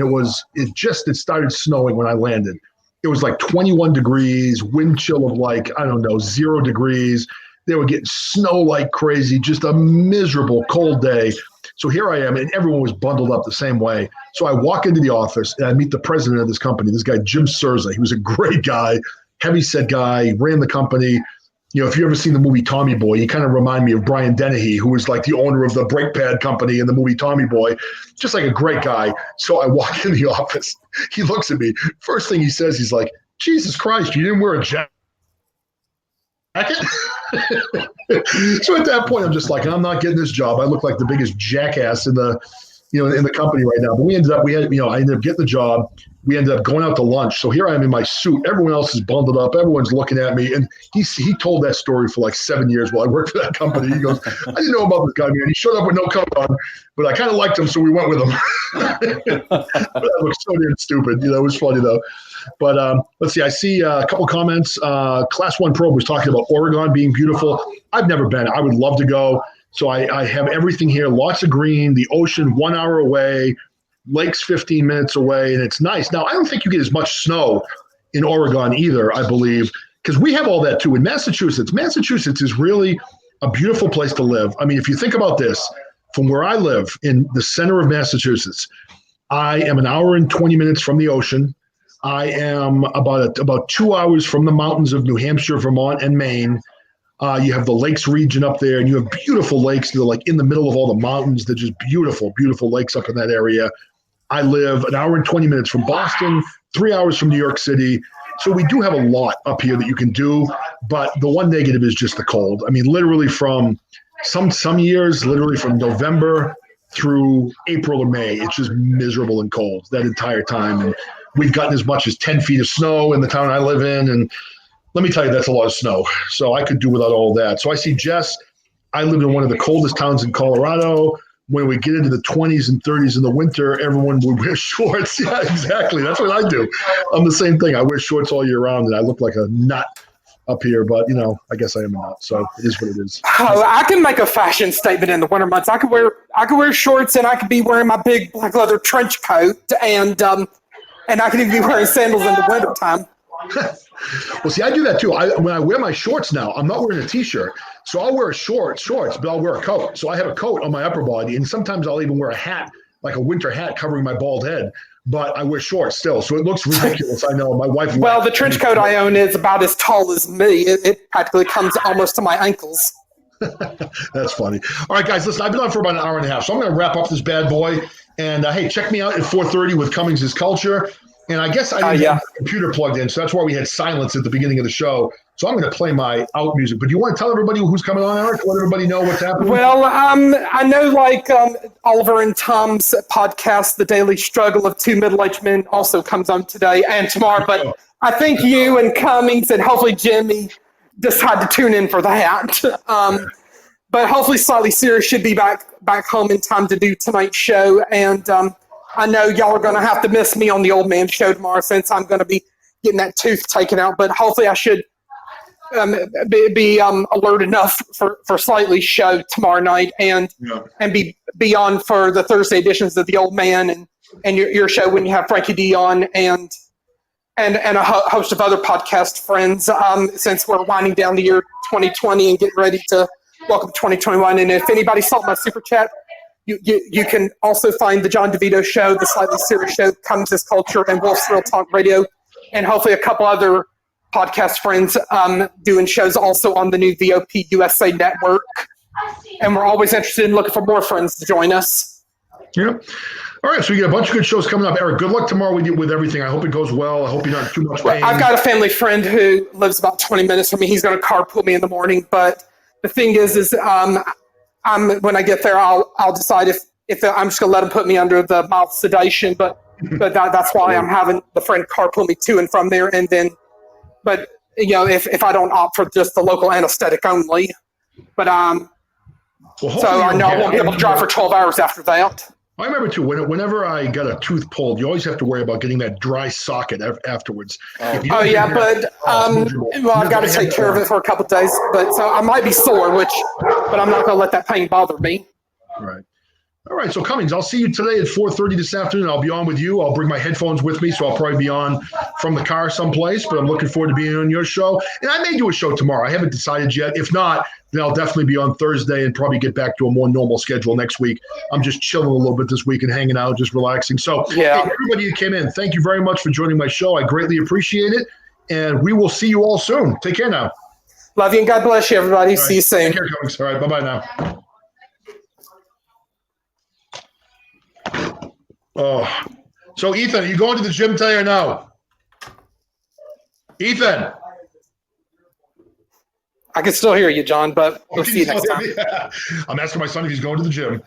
it started snowing when I landed. It was like 21 degrees, wind chill of 0 degrees. They were getting snow like crazy, just a miserable cold day. So here I am, and everyone was bundled up the same way. So I walk into the office, and I meet the president of this company, this guy, Jim Surza. He was a great guy, heavy-set guy. He ran the company. If you've ever seen the movie Tommy Boy, he kind of remind me of Brian Dennehy, who was like the owner of the brake pad company in the movie Tommy Boy. Just like a great guy. So I walk in the office. He looks at me. First thing he says, he's like, "Jesus Christ, you didn't wear a jacket?" So at that point, I'm just like, I'm not getting this job. I look like the biggest jackass in the company right now. But I ended up getting the job. We ended up going out to lunch. So here I am in my suit. Everyone else is bundled up. Everyone's looking at me. And he told that story for like 7 years while I worked for that company. He goes, "I didn't know about this guy, man. He showed up with no coat on, but I kind of liked him, so we went with him." But that looks so damn stupid. It was funny though. But let's see. I see a couple comments. Class 1 Probe was talking about Oregon being beautiful. I've never been. I would love to go. So I have everything here. Lots of green. The ocean 1 hour away. Lakes 15 minutes away, and it's nice. Now, I don't think you get as much snow in Oregon either, I believe, because we have all that too. In Massachusetts is really a beautiful place to live. I mean, if you think about this, from where I live in the center of Massachusetts, I am an hour and 20 minutes from the ocean. I am about 2 hours from the mountains of New Hampshire, Vermont, and Maine. You have the lakes region up there, and you have beautiful lakes. They're like in the middle of all the mountains. They're just beautiful, beautiful lakes up in that area. I live an hour and 20 minutes from Boston, 3 hours from New York City. So we do have a lot up here that you can do, but the one negative is just the cold. I mean, literally from some years, literally from November through April or May, it's just miserable and cold that entire time. And we've gotten as much as 10 feet of snow in the town I live in. And let me tell you, that's a lot of snow. So I could do without all that. So I see Jess. I live in one of the coldest towns in Colorado. When we get into the 20s and 30s in the winter, everyone would wear shorts. Yeah, exactly. That's what I do. I'm the same thing. I wear shorts all year round, and I look like a nut up here. But, I guess I am a nut. So it is what it is. Oh, I can make a fashion statement in the winter months. I could wear shorts, and I could be wearing my big black leather trench coat, and I could even be wearing sandals in the wintertime. Well, see, I do that too. When I wear my shorts now, I'm not wearing a T-shirt. So I'll wear shorts, but I'll wear a coat. So I have a coat on my upper body, and sometimes I'll even wear a hat, like a winter hat covering my bald head. But I wear shorts still, so it looks ridiculous. I know. My wife. Well, the trench coat I own is about as tall as me. It practically comes almost to my ankles. That's funny. All right, guys, listen, I've been on for about an hour and a half, so I'm going to wrap up this bad boy. And, hey, check me out at 4:30 with Cummings' Culture. And I guess I didn't have the computer plugged in, so that's why we had silence at the beginning of the show. So I'm going to play my out music. But do you want to tell everybody who's coming on, Eric? Let everybody know what's happening? Well, I know Oliver and Tom's podcast, The Daily Struggle of Two Middle-Aged Men, also comes on today and tomorrow. But I think you and Cummings and hopefully Jimmy decide to tune in for that. But hopefully Slightly Serious should be back home in time to do tonight's show. And I know y'all are going to have to miss me on the Old Man Show tomorrow since I'm going to be getting that tooth taken out. But hopefully I should be alert enough for Slightly show tomorrow night and be on for the Thursday editions of the Old Man and your show when you have Frankie D on and a host of other podcast friends since we're winding down the year 2020 and getting ready to welcome 2021. And if anybody saw my super chat, you can also find the John DiVito Show, the Slightly Serious Show, Cummings' Culture, and Wolf's Real Talk Radio, and hopefully a couple other podcast friends doing shows also on the new VOP USA Network. And we're always interested in looking for more friends to join us. Yeah. All right, so you got a bunch of good shows coming up. Eric, good luck tomorrow with everything. I hope it goes well. I hope you're not too much pain. I've got a family friend who lives about 20 minutes from me. He's going to carpool me in the morning, but the thing is when I get there, I'll decide if I'm just going to let him put me under the mild sedation. But that's why I'm having the friend carpool me to and from there. And then, but if I don't opt for just the local anesthetic only, but so I know I won't be able to drive for 12 hours after that. I remember too. Whenever I got a tooth pulled, you always have to worry about getting that dry socket afterwards. I've got to take care of it for a couple of days. But so I might be sore, but I'm not going to let that pain bother me. Right. All right. So Cummings, I'll see you today at 4:30 this afternoon. I'll be on with you. I'll bring my headphones with me, so I'll probably be on from the car someplace. But I'm looking forward to being on your show, and I may do a show tomorrow. I haven't decided yet. If not, then I'll definitely be on Thursday and probably get back to a more normal schedule next week. I'm just chilling a little bit this week and hanging out, just relaxing. So, Hey, everybody who came in, thank you very much for joining my show. I greatly appreciate it, and we will see you all soon. Take care now. Love you, and God bless you, everybody. See you soon. Take care, Cummings. All right, bye-bye now. Oh, so Ethan, are you going to the gym today or no? Ethan. I can still hear you, John, but we'll see you next time. I'm asking my son if he's going to the gym.